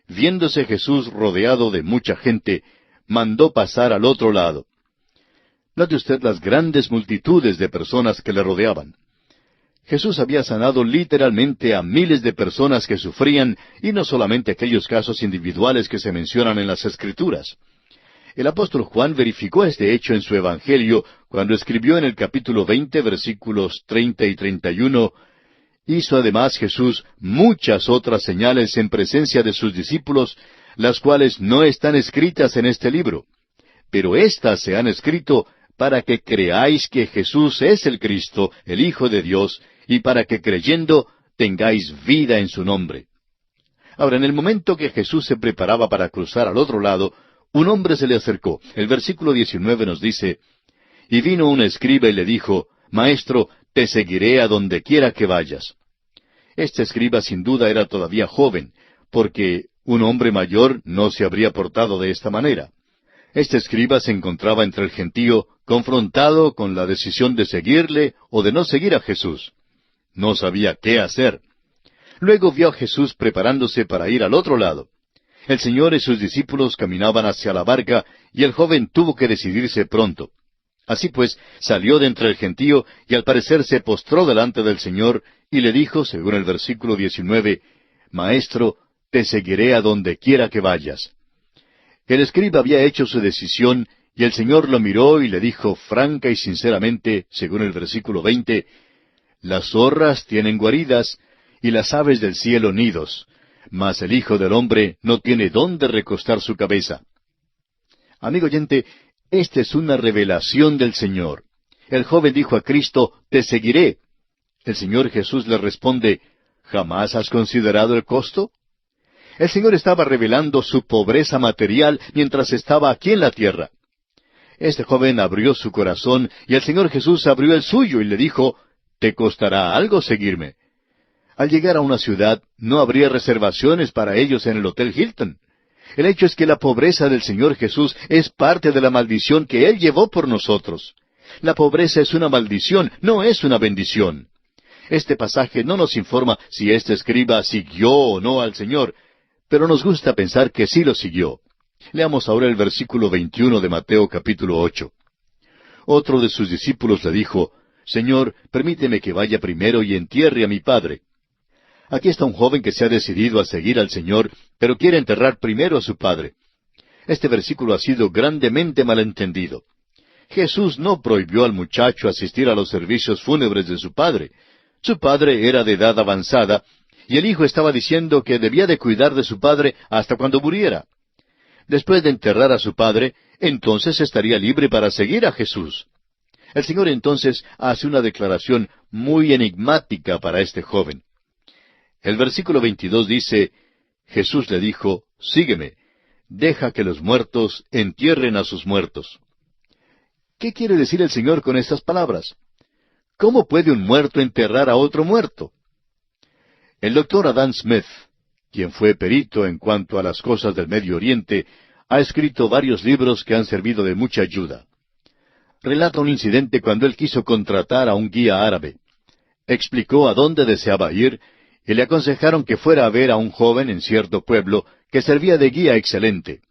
[SPEAKER 1] viéndose Jesús rodeado de mucha gente, mandó pasar al otro lado. Note usted las grandes multitudes de personas que le rodeaban. Jesús había sanado literalmente a miles de personas que sufrían, y no solamente aquellos casos individuales que se mencionan en las Escrituras. El apóstol Juan verificó este hecho en su Evangelio cuando escribió en el capítulo 20, versículos 30 y 31, hizo además Jesús muchas otras señales en presencia de sus discípulos, las cuales no están escritas en este libro. Pero éstas se han escrito para que creáis que Jesús es el Cristo, el Hijo de Dios, y para que creyendo tengáis vida en su nombre. Ahora, en el momento que Jesús se preparaba para cruzar al otro lado, un hombre se le acercó. El versículo 19 nos dice, y vino un escriba y le dijo, Maestro, te seguiré a donde quiera que vayas. Este escriba sin duda era todavía joven, porque un hombre mayor no se habría portado de esta manera. Este escriba se encontraba entre el gentío, confrontado con la decisión de seguirle o de no seguir a Jesús. No sabía qué hacer. Luego vio a Jesús preparándose para ir al otro lado. El Señor y sus discípulos caminaban hacia la barca, y el joven tuvo que decidirse pronto. Así pues, salió de entre el gentío, y al parecer se postró delante del Señor, y le dijo, según el versículo 19, Maestro, te seguiré a donde quiera que vayas. El escriba había hecho su decisión, y el Señor lo miró y le dijo franca y sinceramente, según el versículo 20, Las zorras tienen guaridas, y las aves del cielo nidos, mas el Hijo del Hombre no tiene dónde recostar su cabeza. Amigo oyente, esta es una revelación del Señor. El joven dijo a Cristo, te seguiré. El Señor Jesús le responde, ¿jamás has considerado el costo? El Señor estaba revelando su pobreza material mientras estaba aquí en la tierra. Este joven abrió su corazón y el Señor Jesús abrió el suyo y le dijo, te costará algo seguirme. Al llegar a una ciudad, no habría reservaciones para ellos en el Hotel Hilton. El hecho es que la pobreza del Señor Jesús es parte de la maldición que Él llevó por nosotros. La pobreza es una maldición, no es una bendición. Este pasaje no nos informa si este escriba siguió o no al Señor, pero nos gusta pensar que sí lo siguió. Leamos ahora el versículo 21 de Mateo capítulo 8. Otro de sus discípulos le dijo, Señor, permíteme que vaya primero y entierre a mi padre. Aquí está un joven que se ha decidido a seguir al Señor, pero quiere enterrar primero a su padre. Este versículo ha sido grandemente malentendido. Jesús no prohibió al muchacho asistir a los servicios fúnebres de su padre. Su padre era de edad avanzada, y el hijo estaba diciendo que debía de cuidar de su padre hasta cuando muriera. Después de enterrar a su padre, entonces estaría libre para seguir a Jesús. El Señor entonces hace una declaración muy enigmática para este joven. El versículo 22 dice, Jesús le dijo, sígueme, deja que los muertos entierren a sus muertos. ¿Qué quiere decir el Señor con estas palabras? ¿Cómo puede un muerto enterrar a otro muerto? El doctor Adam Smith, quien fue perito en cuanto a las cosas del Medio Oriente, ha escrito varios libros que han servido de mucha ayuda. Relata un incidente cuando él quiso contratar a un guía árabe. Explicó a dónde deseaba ir y le aconsejaron que fuera a ver a un joven en cierto pueblo que servía de guía excelente.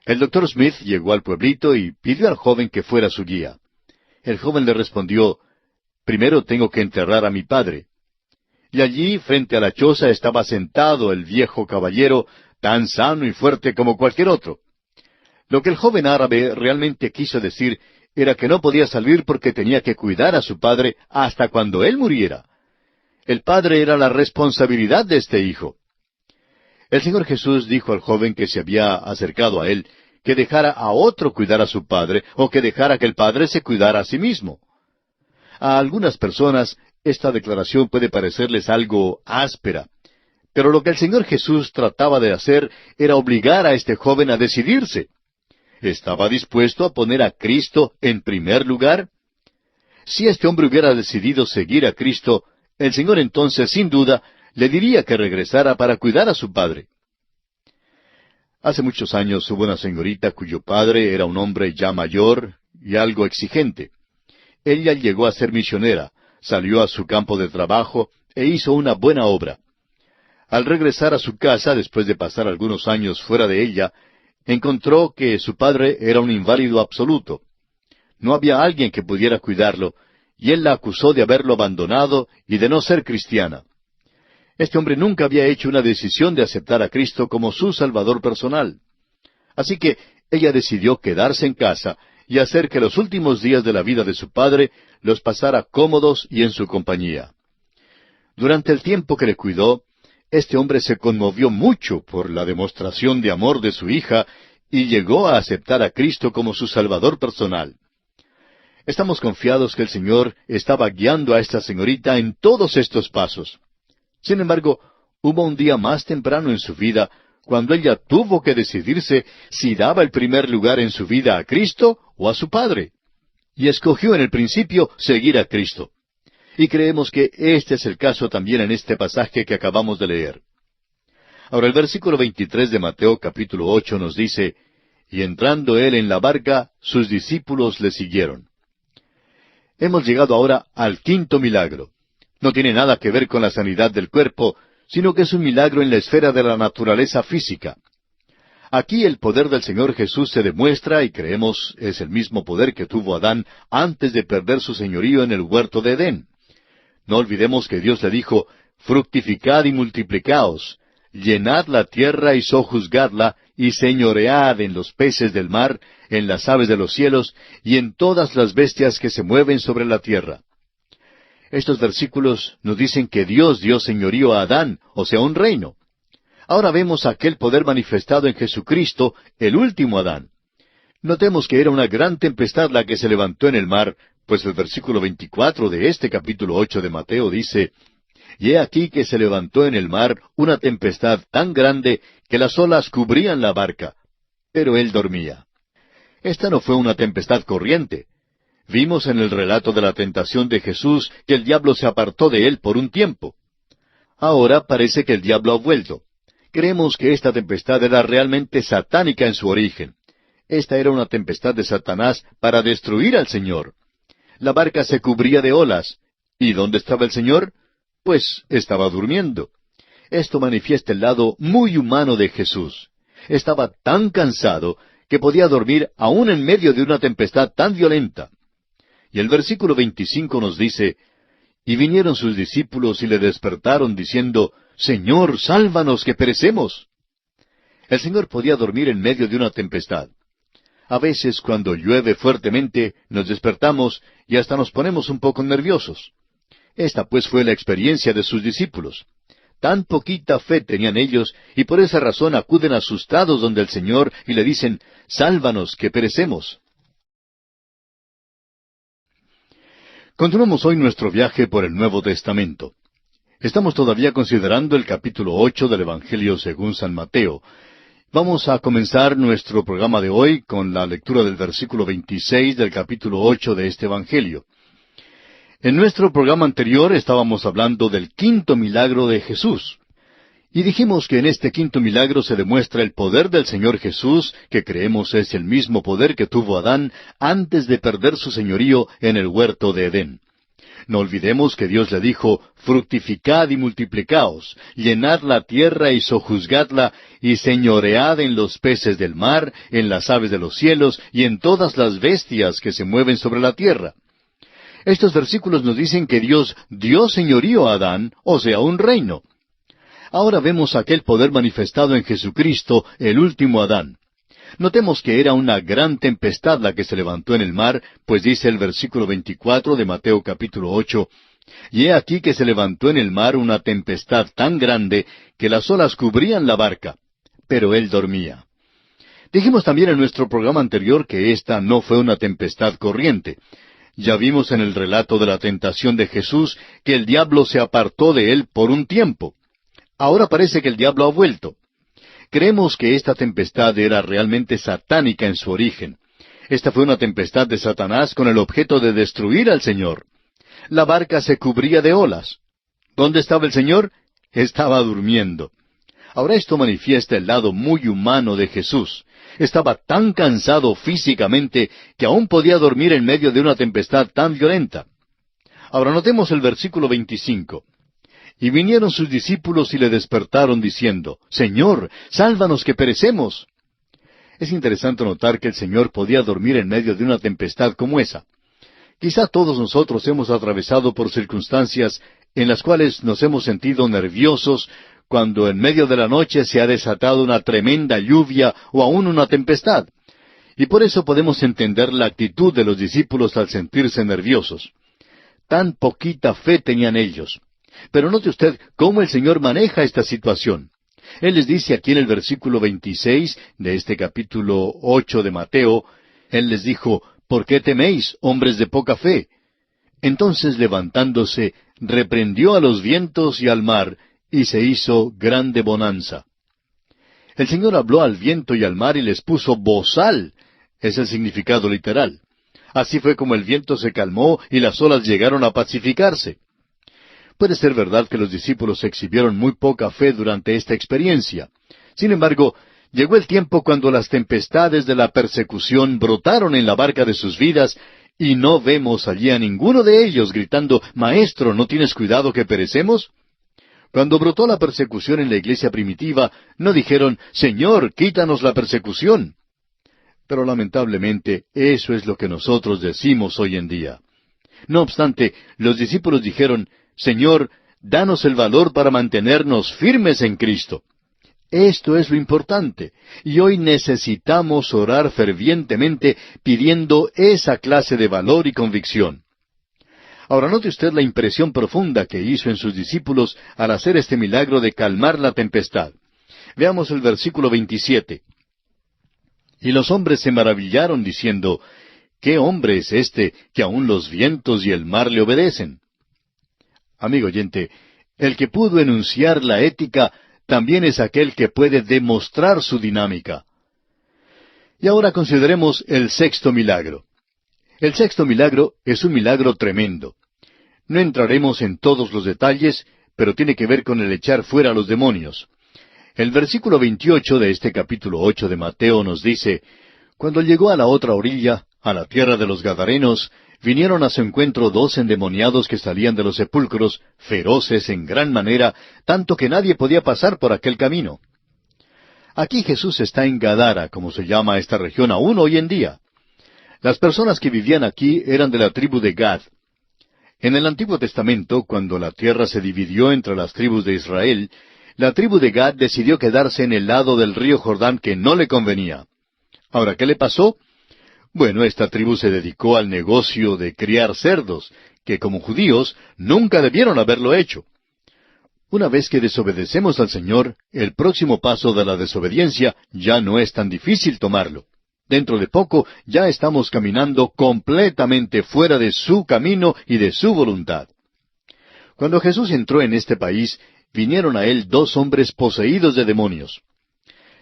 [SPEAKER 1] El doctor Smith llegó al pueblito y pidió al joven que fuera su guía. El joven le respondió, primero tengo que enterrar a mi padre. Y allí, frente a la choza, estaba sentado el viejo caballero, tan sano y fuerte como cualquier otro. Lo que el joven árabe realmente quiso decir era que no podía salir porque tenía que cuidar a su padre hasta cuando él muriera. El padre era la responsabilidad de este hijo. El Señor Jesús dijo al joven que se había acercado a él que dejara a otro cuidar a su padre o que dejara que el padre se cuidara a sí mismo. A algunas personas esta declaración puede parecerles algo áspera, pero lo que el Señor Jesús trataba de hacer era obligar a este joven a decidirse. ¿Estaba dispuesto a poner a Cristo en primer lugar? Si este hombre hubiera decidido seguir a Cristo, el Señor entonces, sin duda, le diría que regresara para cuidar a su padre. Hace muchos años hubo una señorita cuyo padre era un hombre ya mayor y algo exigente. Ella llegó a ser misionera, salió a su campo de trabajo e hizo una buena obra. Al regresar a su casa, después de pasar algunos años fuera de ella, encontró que su padre era un inválido absoluto. No había alguien que pudiera cuidarlo, y él la acusó de haberlo abandonado y de no ser cristiana. Este hombre nunca había hecho una decisión de aceptar a Cristo como su Salvador personal. Así que ella decidió quedarse en casa y hacer que los últimos días de la vida de su padre los pasara cómodos y en su compañía. Durante el tiempo que le cuidó, este hombre se conmovió mucho por la demostración de amor de su hija y llegó a aceptar a Cristo como su Salvador personal. Estamos confiados que el Señor estaba guiando a esta señorita en todos estos pasos. Sin embargo, hubo un día más temprano en su vida cuando ella tuvo que decidirse si daba el primer lugar en su vida a Cristo o a su padre. Y escogió en el principio seguir a Cristo. Y creemos que este es el caso también en este pasaje que acabamos de leer. Ahora el versículo 23 de Mateo capítulo 8 nos dice, y entrando él en la barca, sus discípulos le siguieron. Hemos llegado ahora al quinto milagro. No tiene nada que ver con la sanidad del cuerpo, sino que es un milagro en la esfera de la naturaleza física. Aquí el poder del Señor Jesús se demuestra y creemos es el mismo poder que tuvo Adán antes de perder su señorío en el huerto de Edén. No olvidemos que Dios le dijo, fructificad y multiplicaos, llenad la tierra y sojuzgadla, y señoread en los peces del mar, en las aves de los cielos, y en todas las bestias que se mueven sobre la tierra. Estos versículos nos dicen que Dios dio señorío a Adán, o sea, un reino. Ahora vemos aquel poder manifestado en Jesucristo, el último Adán. Notemos que era una gran tempestad la que se levantó en el mar, pues el versículo 24 de este capítulo 8 de Mateo dice, y he aquí que se levantó en el mar una tempestad tan grande que las olas cubrían la barca, pero él dormía. Esta no fue una tempestad corriente. Vimos en el relato de la tentación de Jesús que el diablo se apartó de él por un tiempo. Ahora parece que el diablo ha vuelto. Creemos que esta tempestad era realmente satánica en su origen. Esta era una tempestad de Satanás para destruir al Señor. La barca se cubría de olas. ¿Y dónde estaba el Señor? Pues estaba durmiendo. Esto manifiesta el lado muy humano de Jesús. Estaba tan cansado que podía dormir aún en medio de una tempestad tan violenta. Y el versículo 25 nos dice, Y vinieron sus discípulos y le despertaron diciendo, Señor, sálvanos que perecemos. El Señor podía dormir en medio de una tempestad. A veces, cuando llueve fuertemente, nos despertamos y hasta nos ponemos un poco nerviosos. Esta pues fue la experiencia de sus discípulos. Tan poquita fe tenían ellos, y por esa razón acuden asustados donde el Señor y le dicen, Sálvanos que perecemos. Continuamos hoy nuestro viaje por el Nuevo Testamento. Estamos todavía considerando el capítulo 8 del Evangelio según San Mateo. Vamos a comenzar nuestro programa de hoy con la lectura del versículo 26 del capítulo 8 de este Evangelio. En nuestro programa anterior estábamos hablando del quinto milagro de Jesús. Y dijimos que en este quinto milagro se demuestra el poder del Señor Jesús, que creemos es el mismo poder que tuvo Adán antes de perder su señorío en el huerto de Edén. No olvidemos que Dios le dijo, fructificad y multiplicaos, llenad la tierra y sojuzgadla, y señoread en los peces del mar, en las aves de los cielos, y en todas las bestias que se mueven sobre la tierra. Estos versículos nos dicen que Dios dio señorío a Adán, o sea, un reino. Ahora vemos aquel poder manifestado en Jesucristo, el último Adán. Notemos que era una gran tempestad la que se levantó en el mar, pues dice el versículo 24 de Mateo capítulo 8, y he aquí que se levantó en el mar una tempestad tan grande que las olas cubrían la barca, pero él dormía. Dijimos también en nuestro programa anterior que esta no fue una tempestad corriente. Ya vimos en el relato de la tentación de Jesús que el diablo se apartó de él por un tiempo. Ahora parece que el diablo ha vuelto. Creemos que esta tempestad era realmente satánica en su origen. Esta fue una tempestad de Satanás con el objeto de destruir al Señor. La barca se cubría de olas. ¿Dónde estaba el Señor? Estaba durmiendo. Ahora esto manifiesta el lado muy humano de Jesús. Estaba tan cansado físicamente que aún podía dormir en medio de una tempestad tan violenta. Ahora notemos el versículo 25. Y vinieron sus discípulos y le despertaron diciendo, Señor, sálvanos que perecemos. Es interesante notar que el Señor podía dormir en medio de una tempestad como esa. Quizá todos nosotros hemos atravesado por circunstancias en las cuales nos hemos sentido nerviosos cuando en medio de la noche se ha desatado una tremenda lluvia o aún una tempestad. Y por eso podemos entender la actitud de los discípulos al sentirse nerviosos. Tan poquita fe tenían ellos. Pero note usted cómo el Señor maneja esta situación. Él les dice aquí en el versículo 26 de este capítulo 8 de Mateo, Él les dijo, ¿por qué teméis, hombres de poca fe? Entonces levantándose, reprendió a los vientos y al mar, y se hizo grande bonanza. El Señor habló al viento y al mar y les puso bozal. Es el significado literal. Así fue como el viento se calmó y las olas llegaron a pacificarse. Puede ser verdad que los discípulos exhibieron muy poca fe durante esta experiencia. Sin embargo, llegó el tiempo cuando las tempestades de la persecución brotaron en la barca de sus vidas y no vemos allí a ninguno de ellos gritando, Maestro, ¿no tienes cuidado que perecemos? Cuando brotó la persecución en la iglesia primitiva, no dijeron, Señor, quítanos la persecución. Pero lamentablemente, eso es lo que nosotros decimos hoy en día. No obstante, los discípulos dijeron, Señor, danos el valor para mantenernos firmes en Cristo. Esto es lo importante, y hoy necesitamos orar fervientemente pidiendo esa clase de valor y convicción. Ahora note usted la impresión profunda que hizo en sus discípulos al hacer este milagro de calmar la tempestad. Veamos el versículo 27. Y los hombres se maravillaron diciendo, ¿qué hombre es este que aun los vientos y el mar le obedecen? Amigo oyente, el que pudo enunciar la ética también es aquel que puede demostrar su dinámica. Y ahora consideremos el sexto milagro. El sexto milagro es un milagro tremendo. No entraremos en todos los detalles, pero tiene que ver con el echar fuera a los demonios. El versículo 28 de este capítulo 8 de Mateo nos dice, Cuando llegó a la otra orilla, a la tierra de los Gadarenos, vinieron a su encuentro 2 endemoniados que salían de los sepulcros, feroces en gran manera, tanto que nadie podía pasar por aquel camino. Aquí Jesús está en Gadara, como se llama esta región aún hoy en día. Las personas que vivían aquí eran de la tribu de Gad. En el Antiguo Testamento, cuando la tierra se dividió entre las tribus de Israel, la tribu de Gad decidió quedarse en el lado del río Jordán que no le convenía. Ahora, ¿qué le pasó? Bueno, esta tribu se dedicó al negocio de criar cerdos, que como judíos nunca debieron haberlo hecho. Una vez que desobedecemos al Señor, el próximo paso de la desobediencia ya no es tan difícil tomarlo. Dentro de poco ya estamos caminando completamente fuera de su camino y de su voluntad. Cuando Jesús entró en este país, vinieron a él 2 hombres poseídos de demonios.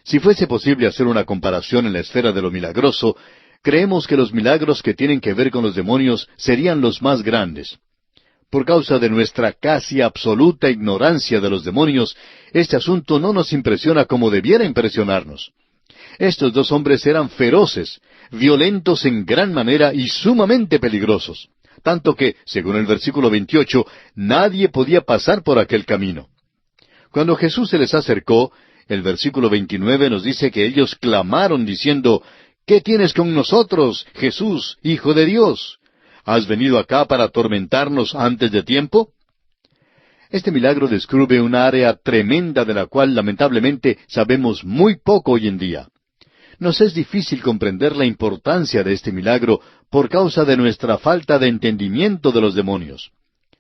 [SPEAKER 1] Si fuese posible hacer una comparación en la esfera de lo milagroso, creemos que los milagros que tienen que ver con los demonios serían los más grandes. Por causa de nuestra casi absoluta ignorancia de los demonios, este asunto no nos impresiona como debiera impresionarnos. Estos 2 hombres eran feroces, violentos en gran manera y sumamente peligrosos, tanto que, según el versículo 28, nadie podía pasar por aquel camino. Cuando Jesús se les acercó, el versículo 29 nos dice que ellos clamaron diciendo, ¿qué tienes con nosotros, Jesús, Hijo de Dios? ¿Has venido acá para atormentarnos antes de tiempo? Este milagro descubre un área tremenda de la cual lamentablemente sabemos muy poco hoy en día. Nos es difícil comprender la importancia de este milagro por causa de nuestra falta de entendimiento de los demonios.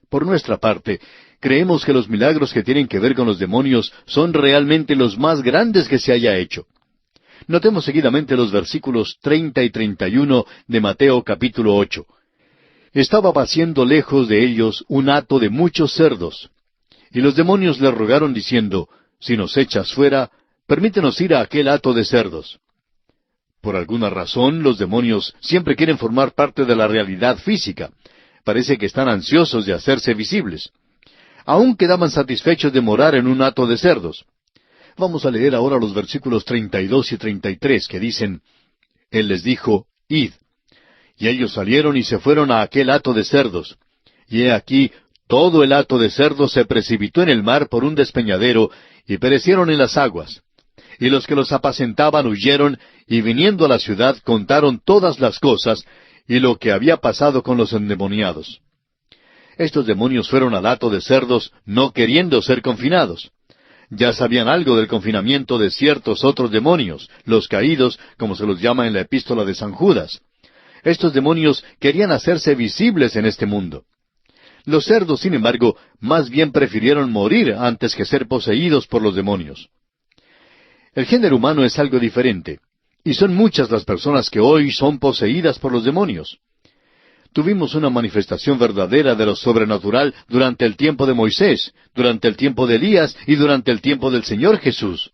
[SPEAKER 1] Por nuestra parte, creemos que los milagros que tienen que ver con los demonios son realmente los más grandes que se haya hecho. Notemos seguidamente los versículos 30 y 31 de Mateo capítulo 8. Estaba paciendo lejos de ellos un hato de muchos cerdos. Y los demonios le rogaron diciendo, si nos echas fuera, permítenos ir a aquel hato de cerdos. Por alguna razón, los demonios siempre quieren formar parte de la realidad física. Parece que están ansiosos de hacerse visibles. Aún quedaban satisfechos de morar en un hato de cerdos. Vamos a leer ahora los versículos 32 y 33 que dicen, Él les dijo, id. Y ellos salieron y se fueron a aquel hato de cerdos. Y he aquí, todo el hato de cerdos se precipitó en el mar por un despeñadero, y perecieron en las aguas. Y los que los apacentaban huyeron, y viniendo a la ciudad contaron todas las cosas, y lo que había pasado con los endemoniados. Estos demonios fueron al hato de cerdos, no queriendo ser confinados. Ya sabían algo del confinamiento de ciertos otros demonios, los caídos, como se los llama en la epístola de San Judas. Estos demonios querían hacerse visibles en este mundo. Los cerdos, sin embargo, más bien prefirieron morir antes que ser poseídos por los demonios. El género humano es algo diferente, y son muchas las personas que hoy son poseídas por los demonios. Tuvimos una manifestación verdadera de lo sobrenatural durante el tiempo de Moisés, durante el tiempo de Elías y durante el tiempo del Señor Jesús.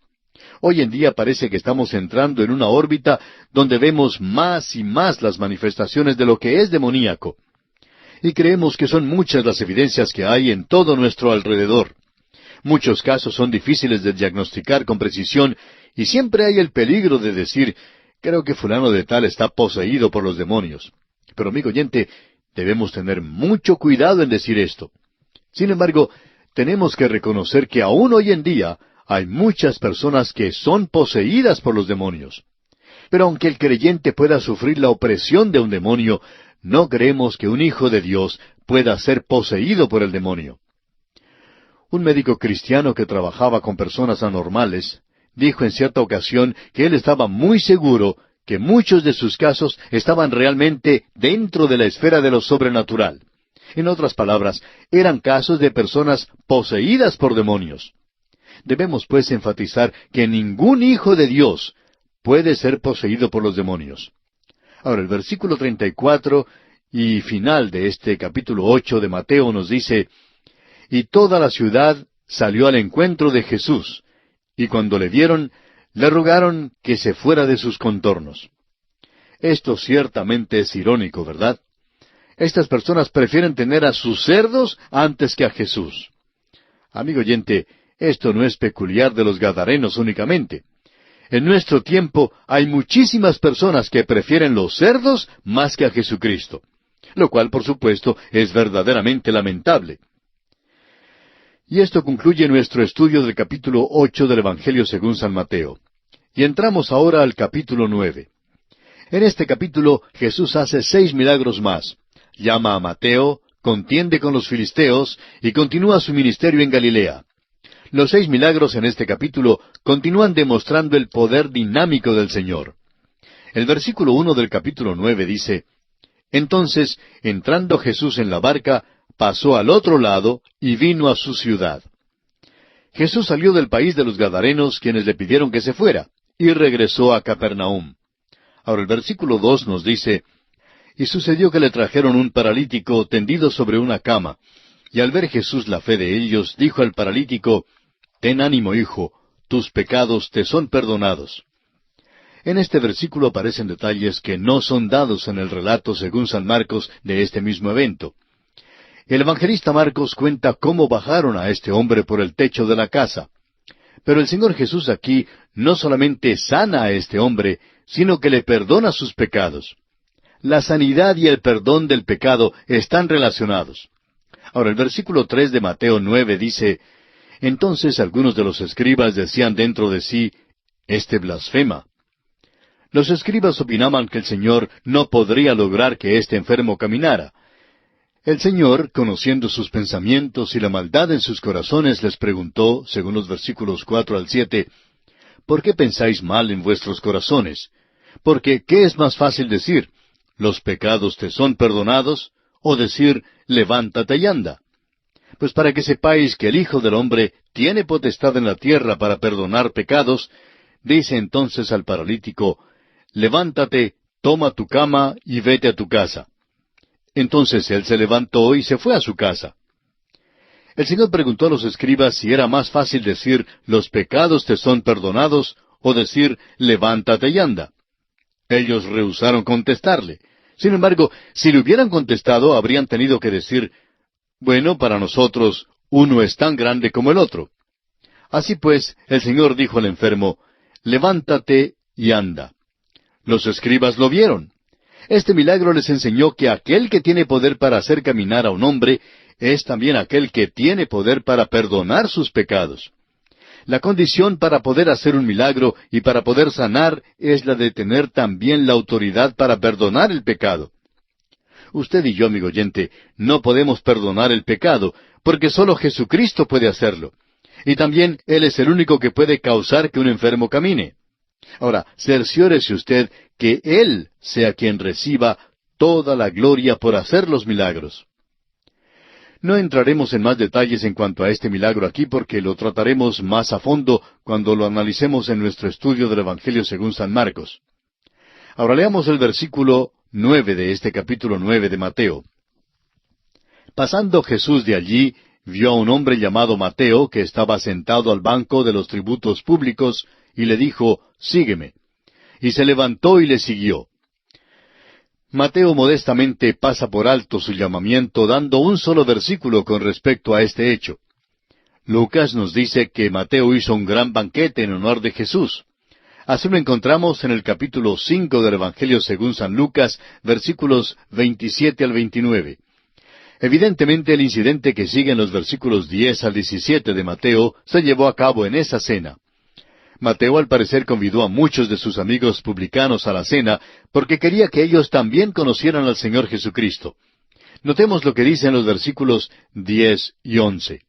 [SPEAKER 1] Hoy en día parece que estamos entrando en una órbita donde vemos más y más las manifestaciones de lo que es demoníaco. Y creemos que son muchas las evidencias que hay en todo nuestro alrededor. Muchos casos son difíciles de diagnosticar con precisión y siempre hay el peligro de decir, creo que fulano de tal está poseído por los demonios. Pero amigo oyente, debemos tener mucho cuidado en decir esto. Sin embargo, tenemos que reconocer que aún hoy en día hay muchas personas que son poseídas por los demonios. Pero aunque el creyente pueda sufrir la opresión de un demonio, no creemos que un hijo de Dios pueda ser poseído por el demonio. Un médico cristiano que trabajaba con personas anormales dijo en cierta ocasión que él estaba muy seguro que muchos de sus casos estaban realmente dentro de la esfera de lo sobrenatural. En otras palabras, eran casos de personas poseídas por demonios. Debemos pues enfatizar que ningún hijo de Dios puede ser poseído por los demonios. Ahora, el versículo 34 y final de este capítulo 8 de Mateo nos dice, y toda la ciudad salió al encuentro de Jesús, y cuando le vieron, le rogaron que se fuera de sus contornos. Esto ciertamente es irónico, ¿verdad? Estas personas prefieren tener a sus cerdos antes que a Jesús. Amigo oyente, esto no es peculiar de los gadarenos únicamente. En nuestro tiempo hay muchísimas personas que prefieren los cerdos más que a Jesucristo, lo cual, por supuesto, es verdaderamente lamentable. Y esto concluye nuestro estudio del capítulo 8 del Evangelio según San Mateo. Y entramos ahora al capítulo 9. En este capítulo Jesús hace 6 milagros más. Llama a Mateo, contiende con los filisteos y continúa su ministerio en Galilea. Los 6 milagros en este capítulo continúan demostrando el poder dinámico del Señor. El versículo 1 del capítulo 9 dice: Entonces, entrando Jesús en la barca, pasó al otro lado y vino a su ciudad. Jesús salió del país de los Gadarenos, quienes le pidieron que se fuera, y regresó a Capernaum. Ahora el versículo 2 nos dice: Y sucedió que le trajeron un paralítico tendido sobre una cama, y al ver Jesús la fe de ellos, dijo al paralítico: Ten ánimo, hijo, tus pecados te son perdonados. En este versículo aparecen detalles que no son dados en el relato según San Marcos de este mismo evento. El evangelista Marcos cuenta cómo bajaron a este hombre por el techo de la casa. Pero el Señor Jesús aquí no solamente sana a este hombre, sino que le perdona sus pecados. La sanidad y el perdón del pecado están relacionados. Ahora el versículo 3 de Mateo 9 dice: Entonces algunos de los escribas decían dentro de sí: Este blasfema. Los escribas opinaban que el Señor no podría lograr que este enfermo caminara. El Señor, conociendo sus pensamientos y la maldad en sus corazones, les preguntó, según los versículos 4 al 7, ¿Por qué pensáis mal en vuestros corazones? Porque, ¿qué es más fácil decir? ¿Los pecados te son perdonados? ¿O decir, levántate y anda? Pues para que sepáis que el Hijo del Hombre tiene potestad en la tierra para perdonar pecados, dice entonces al paralítico: Levántate, toma tu cama y vete a tu casa. Entonces él se levantó y se fue a su casa. El Señor preguntó a los escribas si era más fácil decir, los pecados te son perdonados, o decir, levántate y anda. Ellos rehusaron contestarle. Sin embargo, si le hubieran contestado, habrían tenido que decir, bueno, para nosotros, uno es tan grande como el otro. Así pues, el Señor dijo al enfermo, levántate y anda. Los escribas lo vieron. Este milagro les enseñó que aquel que tiene poder para hacer caminar a un hombre es también aquel que tiene poder para perdonar sus pecados. La condición para poder hacer un milagro y para poder sanar es la de tener también la autoridad para perdonar el pecado. Usted y yo, amigo oyente, no podemos perdonar el pecado, porque solo Jesucristo puede hacerlo. Y también Él es el único que puede causar que un enfermo camine. Ahora, cerciórese usted que Él sea quien reciba toda la gloria por hacer los milagros. No entraremos en más detalles en cuanto a este milagro aquí porque lo trataremos más a fondo cuando lo analicemos en nuestro estudio del Evangelio según San Marcos. Ahora leamos el versículo 9 de este capítulo 9 de Mateo. Pasando Jesús de allí, vio a un hombre llamado Mateo que estaba sentado al banco de los tributos públicos y le dijo, sígueme. Y se levantó y le siguió. Mateo modestamente pasa por alto su llamamiento dando un solo versículo con respecto a este hecho. Lucas nos dice que Mateo hizo un gran banquete en honor de Jesús. Así lo encontramos en el capítulo 5 del Evangelio según San Lucas, versículos 27 al 29. Evidentemente el incidente que sigue en los versículos 10 al 17 de Mateo se llevó a cabo en esa cena. Mateo al parecer convidó a muchos de sus amigos publicanos a la cena porque quería que ellos también conocieran al Señor Jesucristo. Notemos lo que dicen los versículos 10 y 11.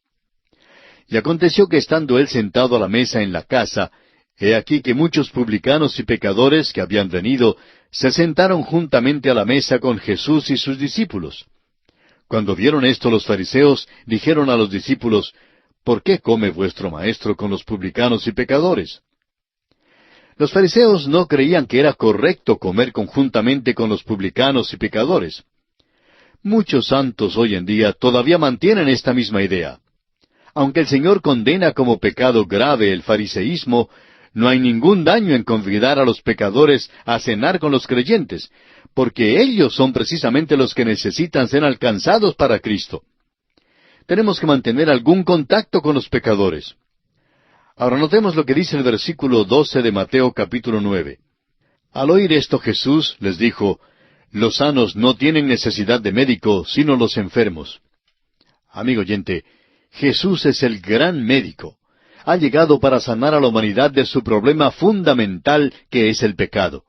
[SPEAKER 1] Y aconteció que estando él sentado a la mesa en la casa, he aquí que muchos publicanos y pecadores que habían venido se sentaron juntamente a la mesa con Jesús y sus discípulos. Cuando vieron esto los fariseos, dijeron a los discípulos, ¿por qué come vuestro maestro con los publicanos y pecadores? Los fariseos no creían que era correcto comer conjuntamente con los publicanos y pecadores. Muchos santos hoy en día todavía mantienen esta misma idea. Aunque el Señor condena como pecado grave el fariseísmo, no hay ningún daño en convidar a los pecadores a cenar con los creyentes, porque ellos son precisamente los que necesitan ser alcanzados para Cristo. Tenemos que mantener algún contacto con los pecadores. Ahora notemos lo que dice el versículo 12 de Mateo capítulo 9. Al oír esto Jesús les dijo, los sanos no tienen necesidad de médico, sino los enfermos. Amigo oyente, Jesús es el gran médico. Ha llegado para sanar a la humanidad de su problema fundamental que es el pecado.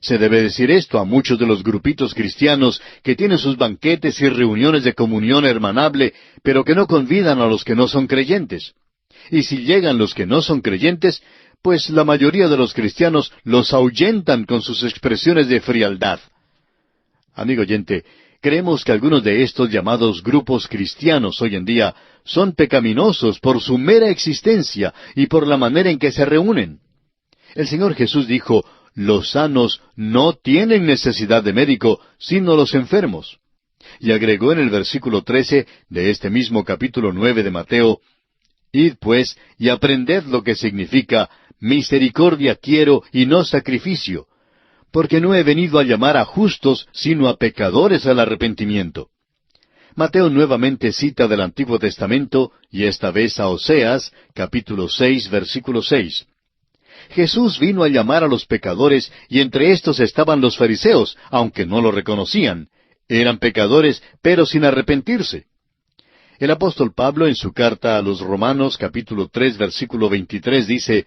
[SPEAKER 1] Se debe decir esto a muchos de los grupitos cristianos que tienen sus banquetes y reuniones de comunión hermanable, pero que no convidan a los que no son creyentes. Y si llegan los que no son creyentes, pues la mayoría de los cristianos los ahuyentan con sus expresiones de frialdad. Amigo oyente, creemos que algunos de estos llamados grupos cristianos hoy en día son pecaminosos por su mera existencia y por la manera en que se reúnen. El Señor Jesús dijo, los sanos no tienen necesidad de médico, sino los enfermos. Y agregó en el versículo 13 de este mismo capítulo 9 de Mateo, Id pues y aprended lo que significa misericordia quiero y no sacrificio, porque no he venido a llamar a justos, sino a pecadores al arrepentimiento. Mateo nuevamente cita del Antiguo Testamento, y esta vez a Oseas, capítulo 6, versículo 6. Jesús vino a llamar a los pecadores, y entre estos estaban los fariseos, aunque no lo reconocían. Eran pecadores, pero sin arrepentirse. El apóstol Pablo en su carta a los Romanos, capítulo 3, versículo 23, dice,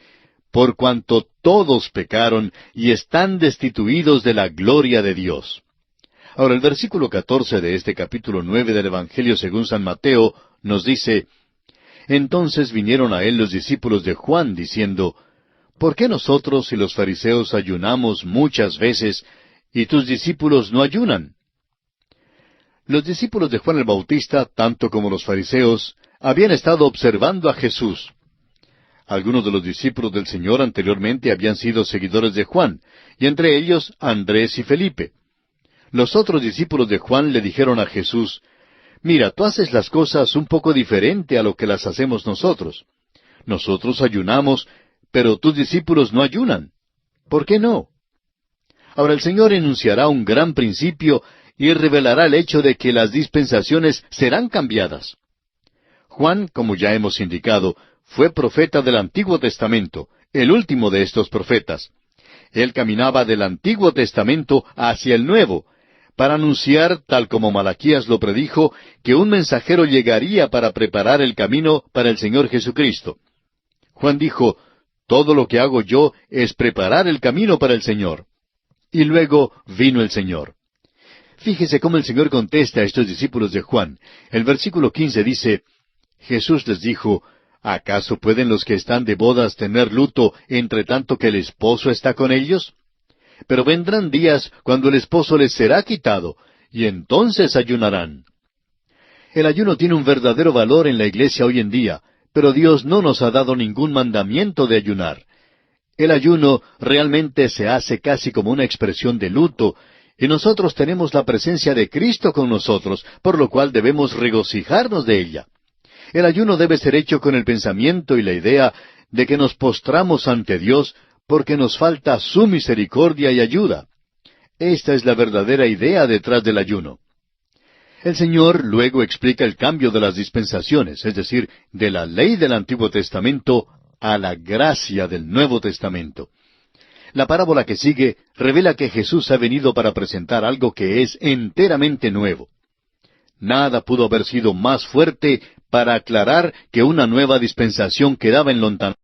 [SPEAKER 1] por cuanto todos pecaron y están destituidos de la gloria de Dios. Ahora el versículo 14 de este capítulo 9 del Evangelio según San Mateo nos dice, entonces vinieron a él los discípulos de Juan, diciendo, ¿por qué nosotros y los fariseos ayunamos muchas veces, y tus discípulos no ayunan? Los discípulos de Juan el Bautista, tanto como los fariseos, habían estado observando a Jesús. Algunos de los discípulos del Señor anteriormente habían sido seguidores de Juan, y entre ellos Andrés y Felipe. Los otros discípulos de Juan le dijeron a Jesús, mira, tú haces las cosas un poco diferente a lo que las hacemos nosotros. Nosotros ayunamos, pero tus discípulos no ayunan. ¿Por qué no? Ahora el Señor enunciará un gran principio y revelará el hecho de que las dispensaciones serán cambiadas. Juan, como ya hemos indicado, fue profeta del Antiguo Testamento, el último de estos profetas. Él caminaba del Antiguo Testamento hacia el Nuevo, para anunciar, tal como Malaquías lo predijo, que un mensajero llegaría para preparar el camino para el Señor Jesucristo. Juan dijo, todo lo que hago yo es preparar el camino para el Señor. Y luego vino el Señor. Fíjese cómo el Señor contesta a estos discípulos de Juan. El versículo 15 dice, Jesús les dijo, ¿acaso pueden los que están de bodas tener luto entre tanto que el esposo está con ellos? Pero vendrán días cuando el esposo les será quitado, y entonces ayunarán. El ayuno tiene un verdadero valor en la iglesia hoy en día, pero Dios no nos ha dado ningún mandamiento de ayunar. El ayuno realmente se hace casi como una expresión de luto, y nosotros tenemos la presencia de Cristo con nosotros, por lo cual debemos regocijarnos de ella. El ayuno debe ser hecho con el pensamiento y la idea de que nos postramos ante Dios porque nos falta su misericordia y ayuda. Esta es la verdadera idea detrás del ayuno. El Señor luego explica el cambio de las dispensaciones, es decir, de la ley del Antiguo Testamento a la gracia del Nuevo Testamento. La parábola que sigue revela que Jesús ha venido para presentar algo que es enteramente nuevo. Nada pudo haber sido más fuerte para aclarar que una nueva dispensación quedaba en lontananza.